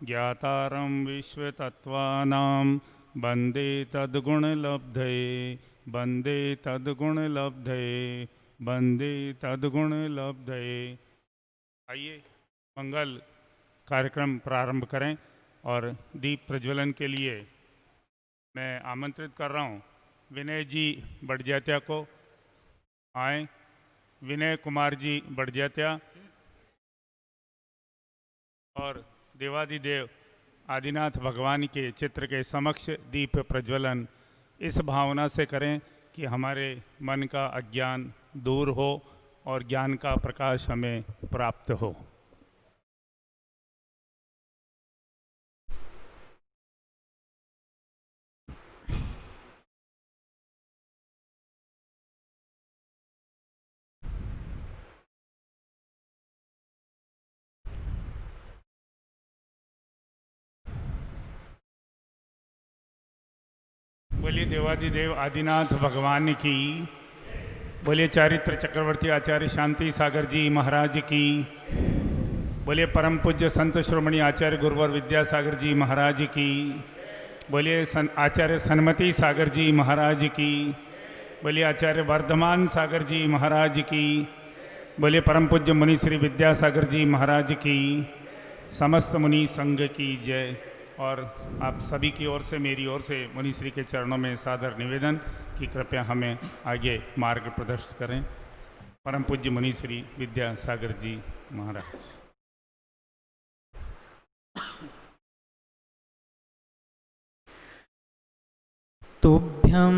ज्ञातारं विश्वतत्त्वानां वन्दे तद्गुणलब्धये वन्दे तद्गुणलब्धये वन्दे तद्गुणलब्धये। आइए मंगल कार्यक्रम प्रारंभ करें और दीप प्रज्वलन के लिए मैं आमंत्रित कर रहा हूं विनय जी बड़जात्या को। आए विनय कुमार जी बड़जात्या और देवादिदेव आदिनाथ भगवान के चित्र के समक्ष दीप प्रज्वलन इस भावना से करें कि हमारे मन का अज्ञान दूर हो और ज्ञान का प्रकाश हमें प्राप्त हो। बोलिए देवादिदेव आदिनाथ भगवान की। बोलिए चारित्र चक्रवर्ती आचार्य शांति सागर जी महाराज की। बोलिए परम पूज्य संत श्रोमणी आचार्य गुरुवर विद्यासागर जी महाराज की। बोलिए आचार्य सन्मति सागर जी महाराज की। बोलिए आचार्य वर्धमान सागर जी महाराज की। बोलिए परम पूज्य मुनि श्री विद्यासागर जी महाराज की। समस्त मुनि संघ की जय। और आप सभी की ओर से मेरी ओर से मुनि श्री के चरणों में सादर निवेदन कि कृपया हमें आगे मार्ग प्रदर्शित करें। परम पूज्य मुनि श्री विद्यासागर जी महाराज। तुभ्यं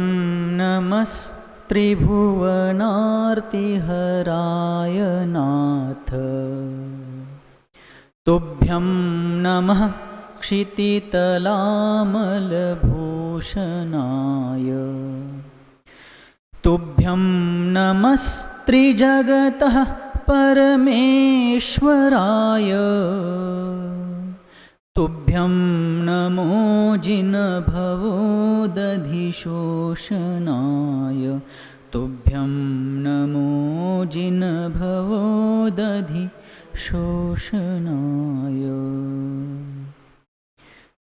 नमस्त्रिभुवनार्तिहराय नाथ। तुभ्यं नमः क्षितितलामलभूषणाय। तुभ्यं नमस्त्रिजगतः परमेश्वराय। तुभ्यं नमो जिनभवोदधिशोषणाय। तुभ्यं नमो जिनभवोदधिशोषणाय।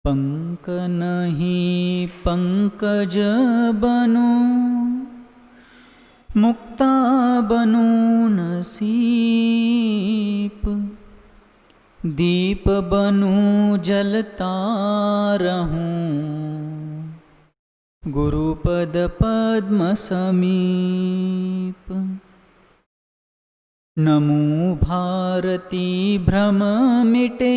पंकनहि पंकज बनो मुक्ता बनो नसीप। दीप बनूं जलता रहूं गुरुपद पद्म समीप। नमो भारती भ्रम मिटे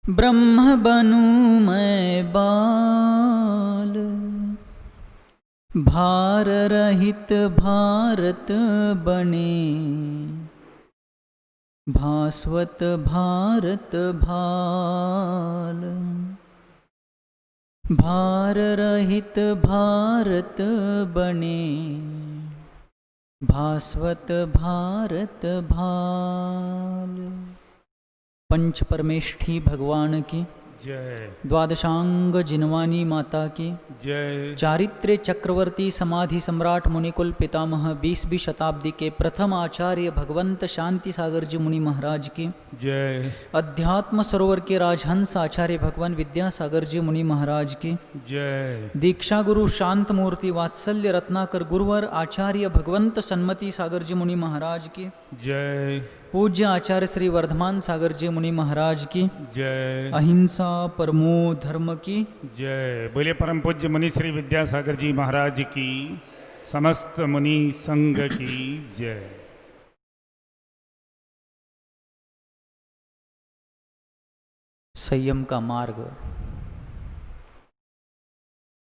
ब्रह्म बनूं मैं बाल। भार रहित भारत बने भास्वत भारत भाल। भार रहित भारत बने भास्वत भारत भाल। पंच परमेष्ठी भगवान की जय। द्वादशांग जिनवानी माता की जय। चारित्र्य चक्रवर्ती समाधि सम्राट मुनिकुल पितामह 20वीं शताब्दी के प्रथम आचार्य भगवंत शांति सागर जी मुनि महाराज की जय। अध्यात्म सरोवर के राजहंस आचार्य भगवान विद्यासागर जी मुनि महाराज की जय। दीक्षा गुरु शांत मूर्ति वात्सल्य रत्नाकर गुरुवर आचार्य भगवंत सन्मति सागर जी मुनि महाराज की जय। पूज्य आचार्य श्री वर्धमान सागर जी मुनि महाराज की जय। अहिंसा परमो धर्म की जय। बोलिए परम पूज्य मुनि श्री विद्यासागर जी महाराज की। समस्त मुनि संघ की जय। संयम का मार्ग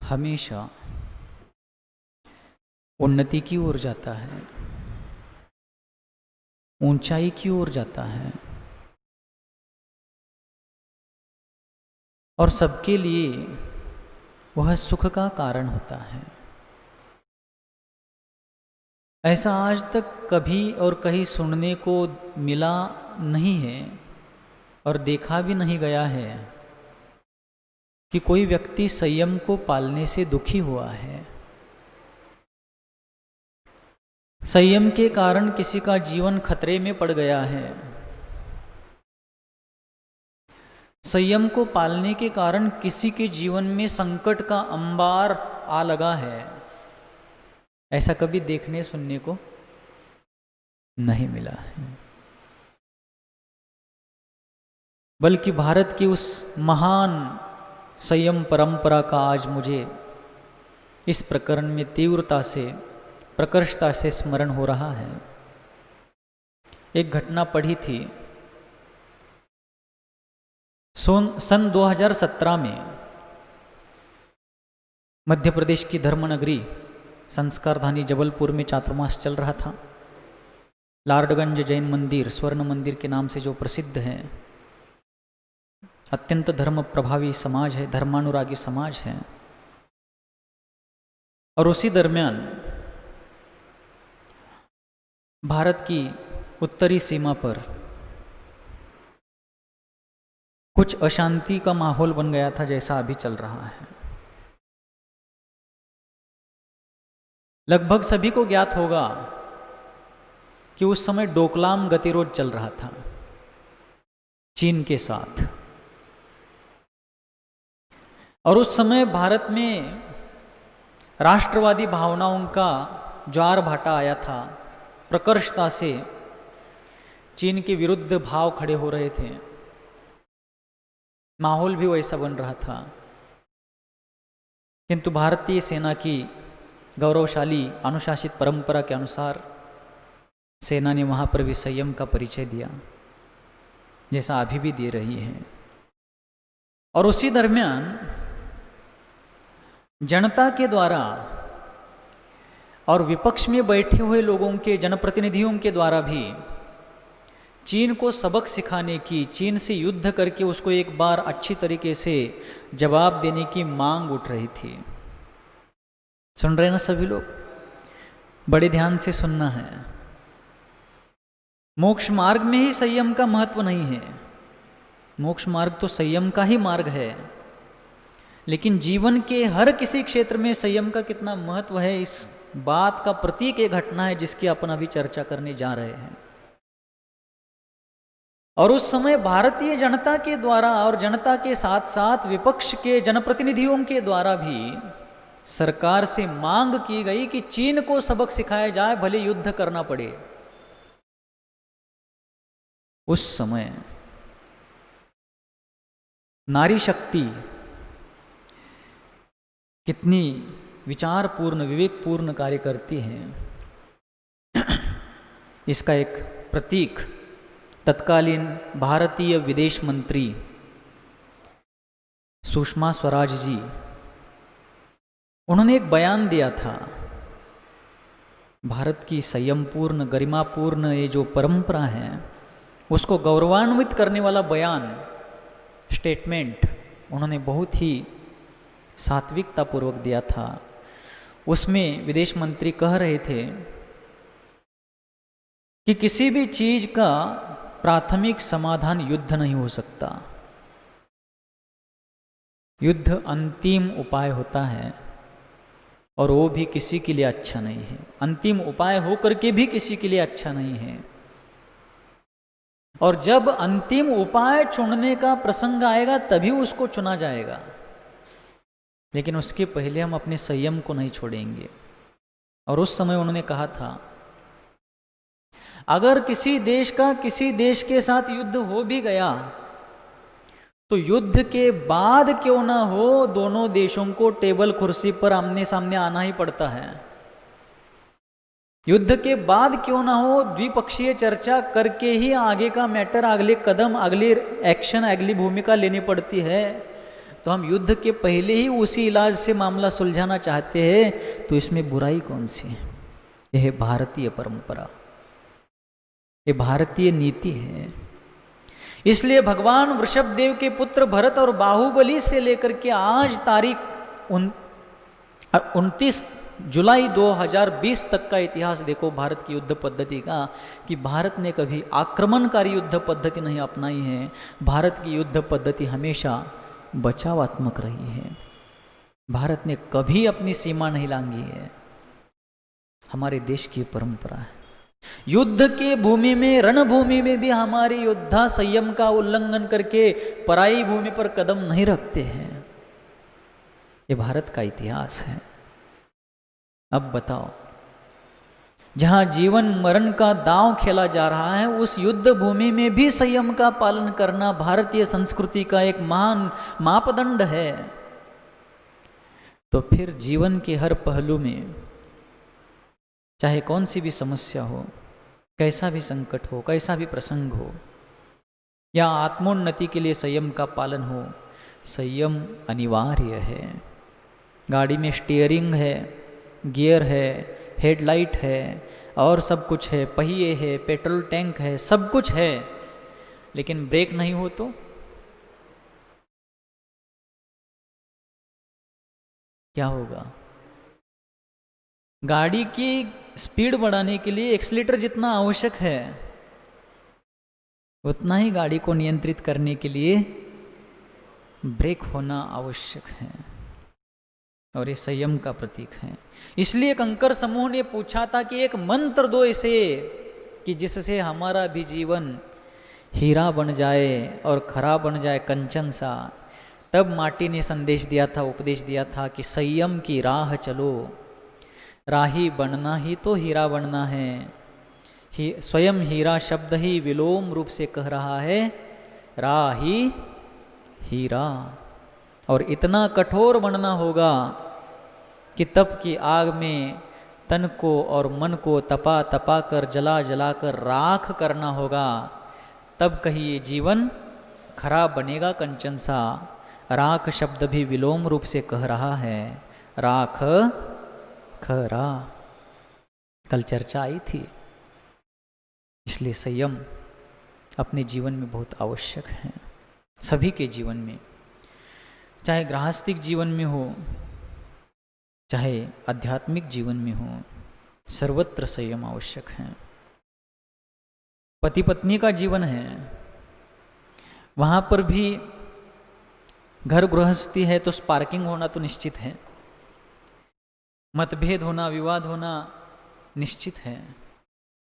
हमेशा उन्नति की ओर जाता है, ऊंचाई की ओर जाता है और सबके लिए वह सुख का कारण होता है। ऐसा आज तक कभी और कहीं सुनने को मिला नहीं है और देखा भी नहीं गया है कि कोई व्यक्ति संयम को पालने से दुखी हुआ है। संयम के कारण किसी का जीवन खतरे में पड़ गया है। संयम को पालने के कारण किसी के जीवन में संकट का अंबार आ लगा है, ऐसा कभी देखने सुनने को नहीं मिला है। बल्कि भारत की उस महान संयम परंपरा का आज मुझे इस प्रकरण में तीव्रता से, प्रकर्षता से स्मरण हो रहा है। एक घटना पढ़ी थी सन 2017 में मध्य प्रदेश की धर्मनगरी संस्कारधानी जबलपुर में चातुर्मास चल रहा था। लार्डगंज जैन मंदिर स्वर्ण मंदिर के नाम से जो प्रसिद्ध है, अत्यंत धर्म प्रभावी समाज है, धर्मानुरागी समाज है। और उसी दरमियान भारत की उत्तरी सीमा पर कुछ अशांति का माहौल बन गया था, जैसा अभी चल रहा है। लगभग सभी को ज्ञात होगा कि उस समय डोकलाम गतिरोध चल रहा था चीन के साथ। और उस समय भारत में राष्ट्रवादी भावनाओं का ज्वार भाटा आया था। प्रकर्षता से चीन के विरुद्ध भाव खड़े हो रहे थे, माहौल भी वैसा बन रहा था। किंतु भारतीय सेना की गौरवशाली अनुशासित परंपरा के अनुसार सेना ने वहाँ पर भी संयम का परिचय दिया, जैसा अभी भी दे रही है। और उसी दरमियान जनता के द्वारा और विपक्ष में बैठे हुए लोगों के, जनप्रतिनिधियों के द्वारा भी चीन को सबक सिखाने की, चीन से युद्ध करके उसको एक बार अच्छी तरीके से जवाब देने की मांग उठ रही थी। सुन रहे ना सभी लोग? बड़े ध्यान से सुनना है। मोक्ष मार्ग में ही संयम का महत्व नहीं है। मोक्ष मार्ग तो संयम का ही मार्ग है, लेकिन जीवन के हर किसी क्षेत्र में संयम का कितना महत्व है, इस बात का प्रतीक एक घटना है जिसकी अपन अभी चर्चा करने जा रहे हैं। और उस समय भारतीय जनता के द्वारा और जनता के साथ साथ विपक्ष के जनप्रतिनिधियों के द्वारा भी सरकार से मांग की गई कि चीन को सबक सिखाया जाए, भले युद्ध करना पड़े। उस समय नारी शक्ति कितनी विचारपूर्ण, विवेकपूर्ण कार्य करती है, इसका एक प्रतीक तत्कालीन भारतीय विदेश मंत्री सुषमा स्वराज जी, उन्होंने एक बयान दिया था। भारत की संयमपूर्ण, गरिमापूर्ण ये जो परंपरा है, उसको गौरवान्वित करने वाला बयान, स्टेटमेंट उन्होंने बहुत ही सात्विकतापूर्वक दिया था। उसमें विदेश मंत्री कह रहे थे कि किसी भी चीज का प्राथमिक समाधान युद्ध नहीं हो सकता। युद्ध अंतिम उपाय होता है, और वो भी किसी के लिए अच्छा नहीं है। अंतिम उपाय होकर के भी किसी के लिए अच्छा नहीं है। और जब अंतिम उपाय चुनने का प्रसंग आएगा तभी उसको चुना जाएगा, लेकिन उसके पहले हम अपने संयम को नहीं छोड़ेंगे। और उस समय उन्होंने कहा था, अगर किसी देश का किसी देश के साथ युद्ध हो भी गया तो युद्ध के बाद क्यों ना हो, दोनों देशों को टेबल कुर्सी पर आमने सामने आना ही पड़ता है। युद्ध के बाद क्यों ना हो, द्विपक्षीय चर्चा करके ही आगे का मैटर, अगले कदम, अगले एक्शन, अगली भूमिका लेनी पड़ती है। तो हम युद्ध के पहले ही उसी इलाज से मामला सुलझाना चाहते हैं, तो इसमें बुराई कौन सी है? यह है भारतीय परंपरा, ये भारतीय नीति है। इसलिए भगवान वृषभदेव के पुत्र भरत और बाहुबली से लेकर के आज तारीख 29 जुलाई 2020 तक का इतिहास देखो भारत की युद्ध पद्धति का, कि भारत ने कभी आक्रमणकारी युद्ध पद्धति नहीं अपनाई है। भारत की युद्ध पद्धति हमेशा बचावात्मक रही है। भारत ने कभी अपनी सीमा नहीं लांघी है। हमारे देश की परंपरा है। युद्ध के भूमि में, रणभूमि में भी हमारे योद्धा संयम का उल्लंघन करके पराई भूमि पर कदम नहीं रखते हैं। ये भारत का इतिहास है। अब बताओ, जहां जीवन मरण का दांव खेला जा रहा है, उस युद्ध भूमि में भी संयम का पालन करना भारतीय संस्कृति का एक महान मापदंड है। तो फिर जीवन के हर पहलू में, चाहे कौन सी भी समस्या हो, कैसा भी संकट हो, कैसा भी प्रसंग हो, या आत्मोन्नति के लिए संयम का पालन हो, संयम अनिवार्य है। गाड़ी में स्टीयरिंग है, गियर है, हेडलाइट है और सब कुछ है, पहिए है, पेट्रोल टैंक है, सब कुछ है, लेकिन ब्रेक नहीं हो तो क्या होगा? गाड़ी की स्पीड बढ़ाने के लिए एक्सीलेटर जितना आवश्यक है, उतना ही गाड़ी को नियंत्रित करने के लिए ब्रेक होना आवश्यक है। और ये संयम का प्रतीक है। इसलिए कंकर समूह ने पूछा था कि एक मंत्र दो इसे कि जिससे हमारा भी जीवन हीरा बन जाए और खरा बन जाए, कंचन सा। तब माटी ने संदेश दिया था, उपदेश दिया था कि संयम की राह चलो, राही बनना ही तो हीरा बनना है। स्वयं हीरा शब्द ही विलोम रूप से कह रहा है राही हीरा। और इतना कठोर बनना होगा कि तप की आग में तन को और मन को तपा तपा कर, जला जला कर राख करना होगा। तब कहीं ये जीवन खराब बनेगा, कंचन सा। राख शब्द भी विलोम रूप से कह रहा है राख खरा। कल चर्चा आई थी। इसलिए संयम अपने जीवन में बहुत आवश्यक है, सभी के जीवन में, चाहे गृहस्थिक जीवन में हो, चाहे आध्यात्मिक जीवन में हो, सर्वत्र संयम आवश्यक है। पति पत्नी का जीवन है, वहाँ पर भी घर गृहस्थी है तो स्पार्किंग होना तो निश्चित है, मतभेद होना, विवाद होना निश्चित है।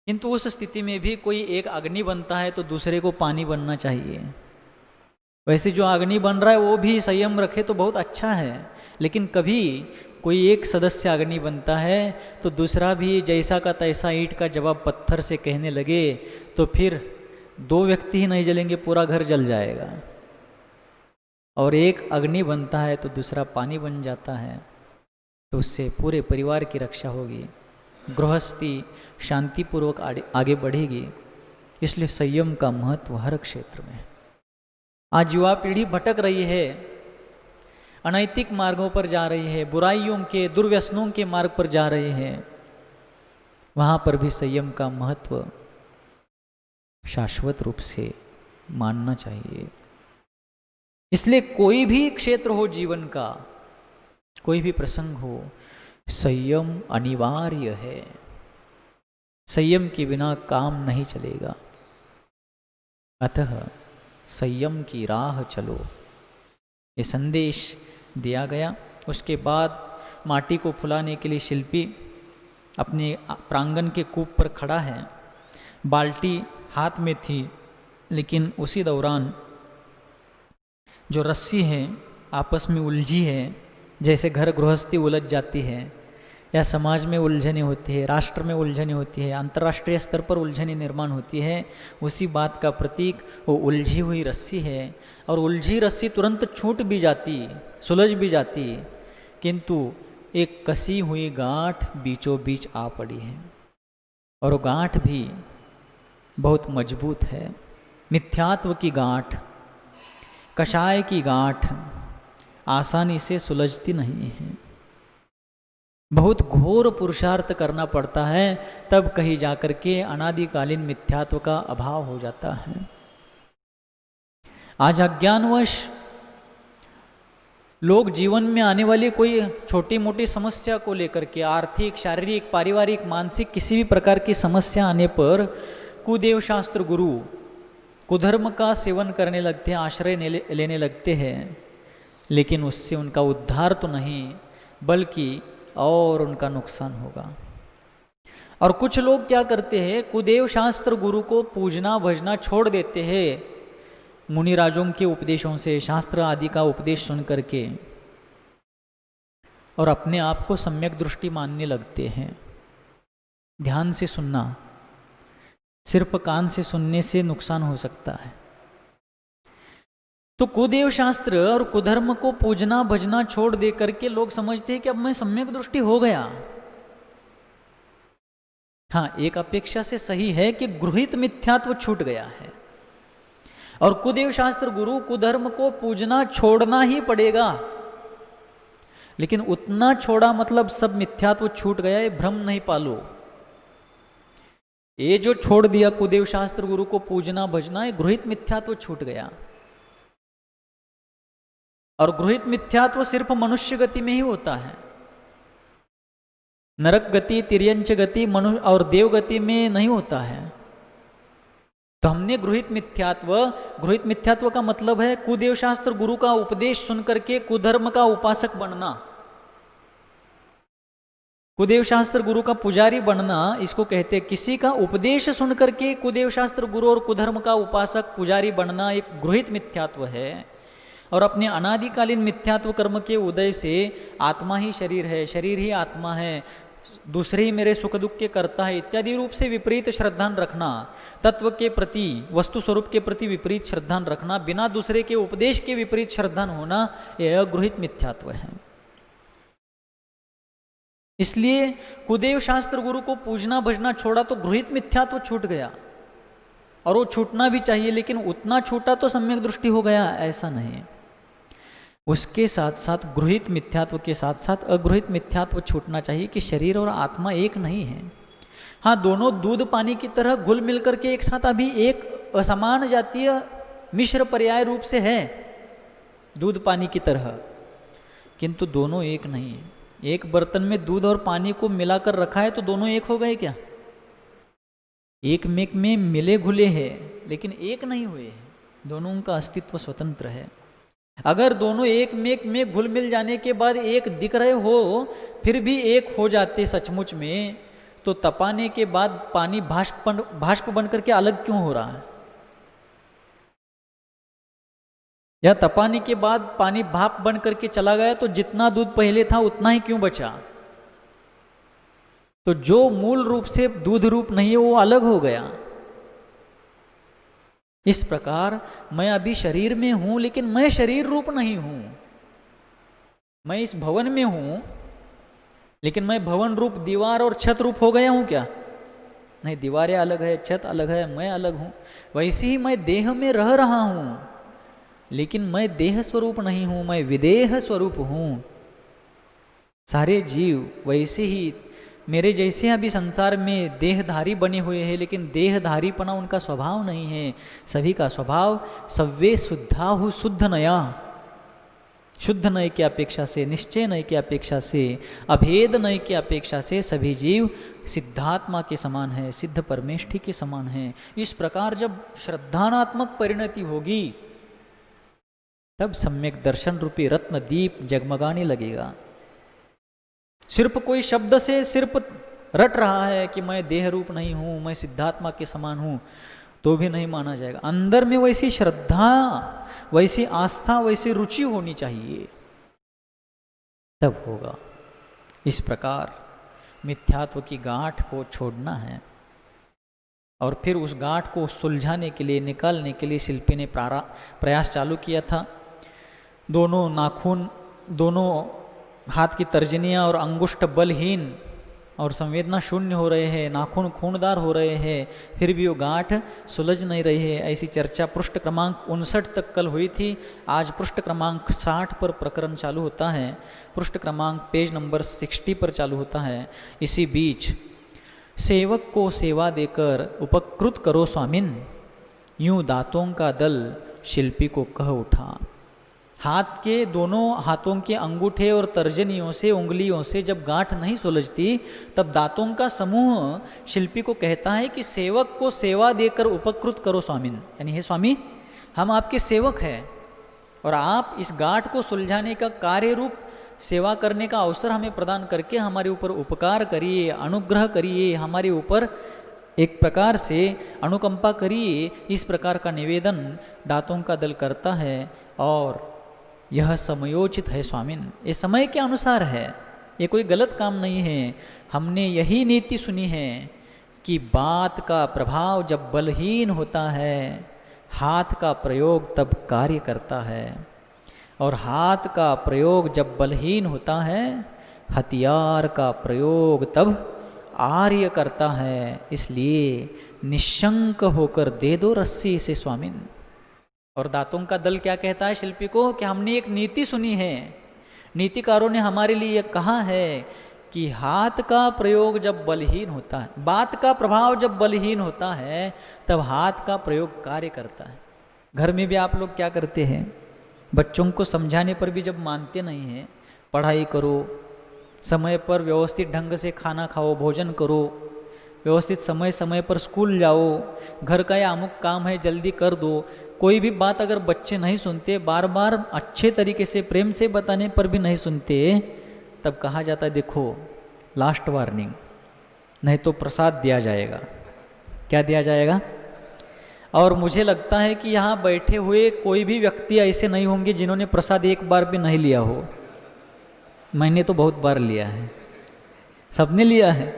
किंतु उस स्थिति में भी कोई एक अग्नि बनता है तो दूसरे को पानी बनना चाहिए। वैसे जो अग्नि बन रहा है वो भी संयम रखे तो बहुत अच्छा है, लेकिन कभी कोई एक सदस्य अग्नि बनता है तो दूसरा भी जैसा का तैसा ईंट का जवाब पत्थर से कहने लगे तो फिर दो व्यक्ति ही नहीं जलेंगे, पूरा घर जल जाएगा। और एक अग्नि बनता है तो दूसरा पानी बन जाता है, तो उससे पूरे परिवार की रक्षा होगी, गृहस्थी शांतिपूर्वक आगे बढ़ेगी। इसलिए संयम का महत्व हर क्षेत्र में। आज युवा पीढ़ी भटक रही है, अनैतिक मार्गों पर जा रही है, बुराइयों के, दुर्व्यसनों के मार्ग पर जा रही है। वहाँ पर भी संयम का महत्व शाश्वत रूप से मानना चाहिए। इसलिए कोई भी क्षेत्र हो जीवन का, कोई भी प्रसंग हो, संयम अनिवार्य है। संयम के बिना काम नहीं चलेगा। अतः संयम की राह चलो, ये संदेश दिया गया। उसके बाद माटी को फुलाने के लिए शिल्पी अपने प्रांगण के कूप पर खड़ा है, बाल्टी हाथ में थी, लेकिन उसी दौरान जो रस्सी है आपस में उलझी है। जैसे घर गृहस्थी उलझ जाती है या समाज में उलझने होती है, राष्ट्र में उलझने होती है, अंतर्राष्ट्रीय स्तर पर उलझने निर्माण होती है, उसी बात का प्रतीक वो उलझी हुई रस्सी है। और उलझी रस्सी तुरंत छूट भी जाती, सुलझ भी जाती, किंतु एक कसी हुई गांठ बीचों बीच आ पड़ी है, और वो गांठ भी बहुत मजबूत है। मिथ्यात्व की गांठ, कषाय की गांठ आसानी से सुलझती नहीं है। बहुत घोर पुरुषार्थ करना पड़ता है, तब कहीं जाकर के अनादिकालीन मिथ्यात्व का अभाव हो जाता है। आज अज्ञानवश लोग जीवन में आने वाली कोई छोटी मोटी समस्या को लेकर के, आर्थिक, शारीरिक, पारिवारिक, मानसिक किसी भी प्रकार की समस्या आने पर कुदेव शास्त्र गुरु, कुधर्म का सेवन करने लगते हैं, आश्रय लेने लगते हैं। लेकिन उससे उनका उद्धार तो नहीं, बल्कि और उनका नुकसान होगा। और कुछ लोग क्या करते हैं, कुदेव शास्त्र गुरु को पूजना भजना छोड़ देते हैं, मुनिराजों के उपदेशों से, शास्त्र आदि का उपदेश सुन करके, और अपने आप को सम्यक दृष्टि मानने लगते हैं। ध्यान से सुनना, सिर्फ कान से सुनने से नुकसान हो सकता है। तो कुदेव शास्त्र और कुधर्म को पूजना भजना छोड़ दे करके लोग समझते हैं कि अब मैं सम्यक दृष्टि हो गया। हाँ, एक अपेक्षा से सही है कि गृहीत मिथ्यात्व छूट गया है, और कुदेव शास्त्र गुरु कुधर्म को पूजना छोड़ना ही पड़ेगा। लेकिन उतना छोड़ा मतलब सब मिथ्यात्व छूट गया, ये भ्रम नहीं पालो। ये जो छोड़ दिया कुदेव शास्त्र गुरु को पूजना भजना, ये गृहीत मिथ्यात्व छूट गया। और गृहीत मिथ्यात्व सिर्फ मनुष्य गति में ही होता है। नरक गति, तिर्यंच गति, मनुष्य और देव गति में नहीं होता है। तो हमने गृहीत मिथ्यात्व का मतलब है कुदेव शास्त्र गुरु का उपदेश सुन करके कुधर्म का उपासक बनना, कुदेव शास्त्र गुरु का पुजारी बनना, इसको कहते हैं। किसी का उपदेश सुन करके कुदेव शास्त्र गुरु और कुधर्म का उपासक पुजारी बनना एक गृहीत मिथ्यात्व है। और अपने अनादिकालीन मिथ्यात्व कर्म के उदय से आत्मा ही शरीर है, शरीर ही आत्मा है, दूसरे ही मेरे सुख दुख के करता है इत्यादि रूप से विपरीत श्रद्धान रखना, तत्व के प्रति, वस्तु स्वरूप के प्रति विपरीत श्रद्धान रखना, बिना दूसरे के उपदेश के विपरीत श्रद्धान होना, यह गृहीत मिथ्यात्व है। इसलिए कुदेव शास्त्र गुरु को पूजना भजना छोड़ा तो गृहीत मिथ्यात्व छूट गया, और वो छूटना भी चाहिए, लेकिन उतना छूटा तो सम्यक दृष्टि हो गया, ऐसा नहीं। उसके साथ साथ गृहीत मिथ्यात्व के साथ साथ अगृहीत मिथ्यात्व छूटना चाहिए कि शरीर और आत्मा एक नहीं है। हाँ, दोनों दूध पानी की तरह घुल मिल करके एक साथ अभी एक असमान जातीय मिश्र पर्याय रूप से है, दूध पानी की तरह, किंतु दोनों एक नहीं है। एक बर्तन में दूध और पानी को मिलाकर रखा है तो दोनों एक हो गए क्या? एक में मिले घुले हैं लेकिन एक नहीं हुए हैं, दोनों का अस्तित्व स्वतंत्र है। अगर दोनों एक में घुल मिल जाने के बाद एक दिख रहे हो, फिर भी एक हो जाते सचमुच में, तो तपाने के बाद पानी भाष्प बन करके अलग क्यों हो रहा है? या तपाने के बाद पानी भाप बन करके चला गया तो जितना दूध पहले था उतना ही क्यों बचा? तो जो मूल रूप से दूध रूप नहीं है वो अलग हो गया। इस प्रकार मैं अभी शरीर में हूं लेकिन मैं शरीर रूप नहीं हूं। मैं इस भवन में हूं लेकिन मैं भवन रूप दीवार और छत रूप हो गया हूं क्या? नहीं, दीवारें अलग है, छत अलग है, मैं अलग हूं। वैसे ही मैं देह में रह रहा हूं लेकिन मैं देह स्वरूप नहीं हूं, मैं विदेह स्वरूप हूं। सारे जीव वैसे ही मेरे जैसे अभी संसार में देहधारी बने हुए हैं, लेकिन देहधारीपना उनका स्वभाव नहीं है। सभी का स्वभाव सव्वे शुद्धाहु शुद्ध नया, शुद्ध नय की अपेक्षा से, निश्चय नय की अपेक्षा से, अभेद नय की अपेक्षा से सभी जीव सिद्धात्मा के समान है, सिद्ध परमेष्ठी के समान है। इस प्रकार जब श्रद्धानात्मक परिणति होगी तब सम्यक दर्शन रूपी रत्न दीप जगमगाने लगेगा। सिर्फ कोई शब्द से सिर्फ रट रहा है कि मैं देह रूप नहीं हूं, मैं सिद्धात्मा के समान हूं, तो भी नहीं माना जाएगा। अंदर में वैसी श्रद्धा, वैसी आस्था, वैसी रुचि होनी चाहिए, तब होगा। इस प्रकार मिथ्यात्व की गांठ को छोड़ना है, और फिर उस गांठ को सुलझाने के लिए, निकालने के लिए शिल्पी ने प्रयास चालू किया था। दोनों नाखून, दोनों हाथ की तर्जनियाँ और अंगुष्ठ बलहीन और संवेदना शून्य हो रहे हैं, नाखून खूनदार हो रहे हैं, फिर भी वो गांठ सुलझ नहीं रही है। ऐसी चर्चा पृष्ठ क्रमांक 59 तक कल हुई थी। आज पृष्ठ क्रमांक 60 पर प्रकरण चालू होता है, पृष्ठ क्रमांक पेज नंबर 60 पर चालू होता है। इसी बीच सेवक को सेवा देकर उपकृत करो स्वामिन, यूं दांतों का दल शिल्पी को कह उठा। हाथ के दोनों हाथों के अंगूठे और तर्जनियों से, उंगलियों से जब गांठ नहीं सुलझती, तब दांतों का समूह शिल्पी को कहता है कि सेवक को सेवा देकर उपकृत करो स्वामिन, यानी हे स्वामी, हम आपके सेवक हैं और आप इस गांठ को सुलझाने का कार्य रूप सेवा करने का अवसर हमें प्रदान करके हमारे ऊपर उपकार करिए, अनुग्रह करिए, हमारे ऊपर एक प्रकार से अनुकंपा करिए। इस प्रकार का निवेदन दातों का दल करता है और यह समयोचित है स्वामिन, ये समय के अनुसार है, ये कोई गलत काम नहीं है। हमने यही नीति सुनी है कि बात का प्रभाव जब बलहीन होता है, हाथ का प्रयोग तब कार्य करता है, और हाथ का प्रयोग जब बलहीन होता है, हथियार का प्रयोग तब आर्य करता है। इसलिए निशंक होकर दे दो रस्सी से स्वामिन। और दातों का दल क्या कहता है शिल्पी को कि हमने एक नीति सुनी है, नीतिकारों ने हमारे लिए यह कहा है कि हाथ का प्रयोग जब बलहीन होता है, बात का प्रभाव जब बलहीन होता है, तब हाथ का प्रयोग कार्य करता है। घर में भी आप लोग क्या करते हैं, बच्चों को समझाने पर भी जब मानते नहीं हैं, पढ़ाई करो, समय पर व्यवस्थित ढंग से खाना खाओ, भोजन करो, व्यवस्थित समय समय पर स्कूल जाओ, घर का या अमुक काम है जल्दी कर दो, कोई भी बात अगर बच्चे नहीं सुनते, बार बार अच्छे तरीके से प्रेम से बताने पर भी नहीं सुनते, तब कहा जाता है देखो लास्ट वार्निंग, नहीं तो प्रसाद दिया जाएगा। क्या दिया जाएगा? और मुझे लगता है कि यहाँ बैठे हुए कोई भी व्यक्ति ऐसे नहीं होंगे जिन्होंने प्रसाद एक बार भी नहीं लिया हो। मैंने तो बहुत बार लिया है, सबने लिया है।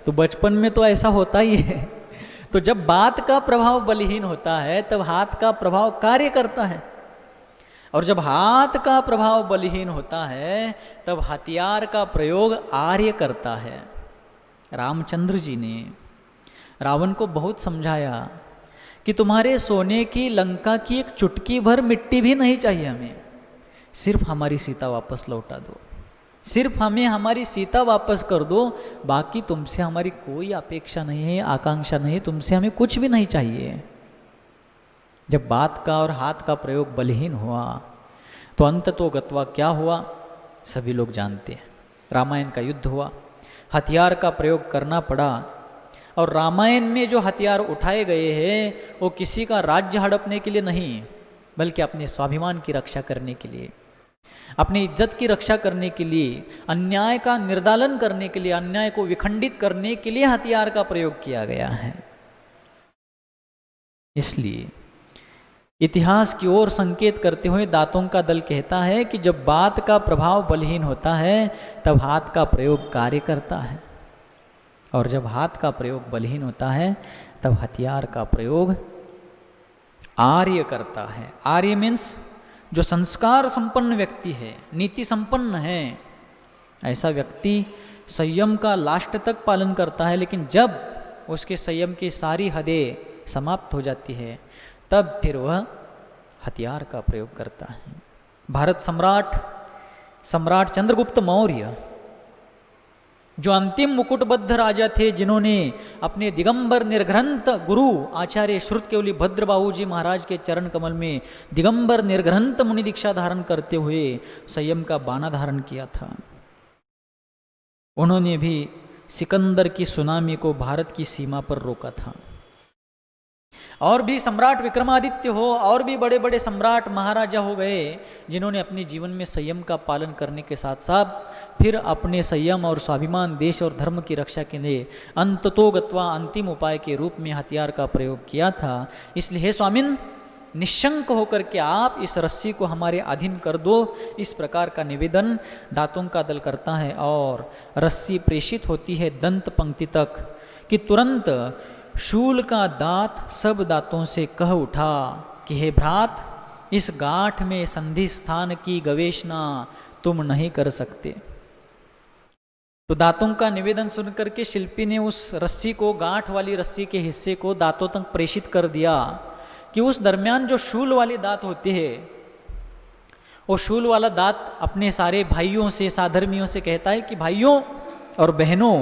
तो बचपन में तो ऐसा होता ही है। तो जब बात का प्रभाव बलहीन होता है तब हाथ का प्रभाव कार्य करता है, और जब हाथ का प्रभाव बलहीन होता है तब हथियार का प्रयोग आर्य करता है। रामचंद्र जी ने रावण को बहुत समझाया कि तुम्हारे सोने की लंका की एक चुटकी भर मिट्टी भी नहीं चाहिए हमें, सिर्फ हमारी सीता वापस लौटा दो, सिर्फ हमें हमारी सीता वापस कर दो, बाकी तुमसे हमारी कोई अपेक्षा नहीं है, आकांक्षा नहीं है, तुमसे हमें कुछ भी नहीं चाहिए। जब बात का और हाथ का प्रयोग बलहीन हुआ तो अंत तो गत्वा क्या हुआ सभी लोग जानते हैं। रामायण का युद्ध हुआ, हथियार का प्रयोग करना पड़ा, और रामायण में जो हथियार उठाए गए हैं वो किसी का राज्य हड़पने के लिए नहीं, बल्कि अपने स्वाभिमान की रक्षा करने के लिए, अपनी इज्जत की रक्षा करने के लिए, अन्याय का निर्दालन करने के लिए, अन्याय को विखंडित करने के लिए हथियार का प्रयोग किया गया है। इसलिए इतिहास की ओर संकेत करते हुए दातों का दल कहता है कि जब बात का प्रभाव बलहीन होता है तब हाथ का प्रयोग कार्य करता है, और जब हाथ का प्रयोग बलहीन होता है तब हथियार का प्रयोग आर्य करता है। आर्य मीन्स जो संस्कार संपन्न व्यक्ति है, नीति संपन्न है, ऐसा व्यक्ति संयम का लास्ट तक पालन करता है, लेकिन जब उसके संयम की सारी हदें समाप्त हो जाती है तब फिर वह हथियार का प्रयोग करता है। भारत सम्राट चंद्रगुप्त मौर्य जो अंतिम मुकुटबद्ध राजा थे, जिन्होंने अपने दिगंबर निर्ग्रंथ गुरु आचार्य श्रुतकेवली भद्रबाहु जी महाराज के चरण कमल में दिगंबर निर्ग्रंथ मुनि दीक्षा धारण करते हुए संयम का बाना धारण किया था, उन्होंने भी सिकंदर की सुनामी को भारत की सीमा पर रोका था। और भी सम्राट विक्रमादित्य हो, और भी बड़े बड़े सम्राट महाराजा हो गए जिन्होंने अपने जीवन में संयम का पालन करने के साथ साथ फिर अपने संयम और स्वाभिमान, देश और धर्म की रक्षा के लिए अंततोगत्वा अंतिम उपाय के रूप में हथियार का प्रयोग किया था। इसलिए हे स्वामिन, निशंक होकर के आप इस रस्सी को हमारे अधीन कर दो, इस प्रकार का निवेदन दातों का दल करता है। और रस्सी प्रेषित होती है दंत पंक्ति तक कि तुरंत शूल का दांत सब दांतों से कह उठा कि हे भ्रात, इस गांठ में संधि स्थान की गवेषणा तुम नहीं कर सकते। तो दांतों का निवेदन सुनकर के शिल्पी ने उस रस्सी को, गांठ वाली रस्सी के हिस्से को दांतों तक प्रेषित कर दिया कि उस दरमियान जो शूल वाले दांत होते हैं, वो शूल वाला दांत अपने सारे भाइयों से, साधर्मियों से कहता है कि भाइयों और बहनों,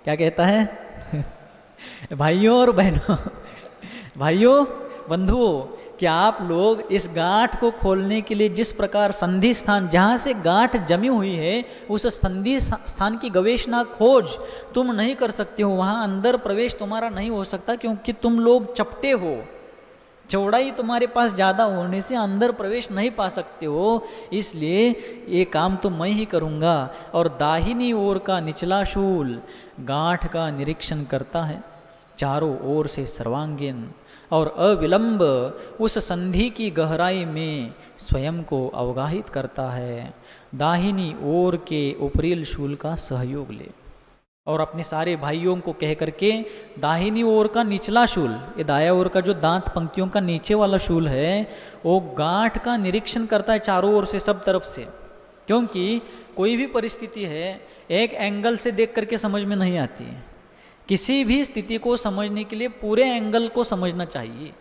क्या कहता है भाइयों और बहनों, भाइयों बंधुओं, क्या आप लोग इस गांठ को खोलने के लिए जिस प्रकार संधि स्थान, जहाँ से गांठ जमी हुई है, उस संधि स्थान की गवेषणा खोज तुम नहीं कर सकते हो, वहाँ अंदर प्रवेश तुम्हारा नहीं हो सकता, क्योंकि तुम लोग चपटे हो, चौड़ाई तुम्हारे पास ज़्यादा होने से अंदर प्रवेश नहीं पा सकते हो, इसलिए ये काम तो मैं ही करूँगा। और दाहिनी ओर का निचला शूल गांठ का निरीक्षण करता है, चारों ओर से सर्वांगीण और अविलंब उस संधि की गहराई में स्वयं को अवगाहित करता है। दाहिनी ओर के उपरील शूल का सहयोग ले। और अपने सारे भाइयों को कह करके दाहिनी ओर का निचला शूल, ये दाया ओर का जो दांत पंक्तियों का नीचे वाला शूल है, वो गांठ का निरीक्षण करता है चारों ओर से, सब तरफ से। क्योंकि कोई भी परिस्थिति है एक एंगल से देख करके समझ में नहीं आती है। किसी भी स्थिति को समझने के लिए पूरे एंगल को समझना चाहिए।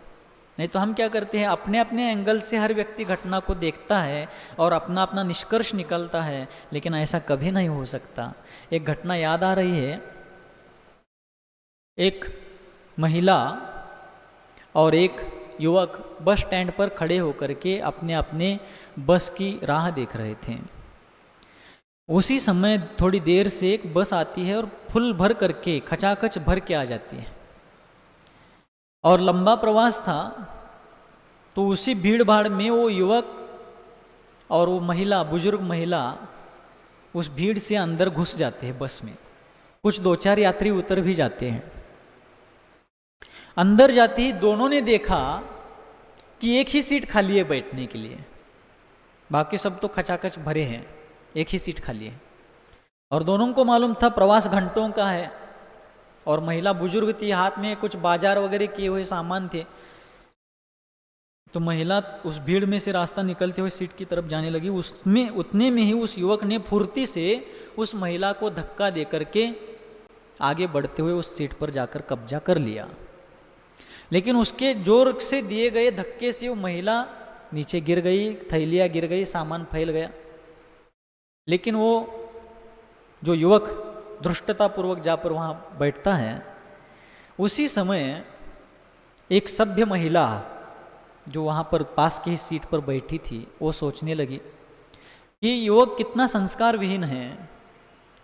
नहीं तो हम क्या करते हैं, अपने अपने एंगल से हर व्यक्ति घटना को देखता है और अपना अपना निष्कर्ष निकलता है, लेकिन ऐसा कभी नहीं हो सकता। एक घटना याद आ रही है, एक महिला और एक युवक बस स्टैंड पर खड़े होकर के अपने अपने बस की राह देख रहे थे। उसी समय थोड़ी देर से एक बस आती है और फुल भर करके खचाखच भर के आ जाती है और लंबा प्रवास था। तो उसी भीड़ भाड़ में वो युवक और वो महिला, बुजुर्ग महिला, उस भीड़ से अंदर घुस जाते हैं बस में। कुछ 2-4 यात्री उतर भी जाते हैं। अंदर जाते ही दोनों ने देखा कि एक ही सीट खाली है बैठने के लिए, बाकी सब तो खचाखच भरे हैं, एक ही सीट खाली है। और दोनों को मालूम था प्रवास घंटों का है, और महिला बुजुर्ग थी, हाथ में कुछ बाजार वगैरह किए हुए सामान थे। तो महिला उस भीड़ में से रास्ता निकलते हुए सीट की तरफ जाने लगी। उसमें उतने में ही उस युवक ने फुर्ती से उस महिला को धक्का दे करके आगे बढ़ते हुए उस सीट पर जाकर कब्जा कर लिया। लेकिन उसके जोर से दिए गए धक्के से वो महिला नीचे गिर गई, थैलियाँ गिर गई, सामान फैल गया। लेकिन वो जो युवक धृष्टतापूर्वक जा पर वहाँ बैठता है, उसी समय एक सभ्य महिला जो वहाँ पर पास की सीट पर बैठी थी, वो सोचने लगी कि युवक कितना संस्कार विहीन है।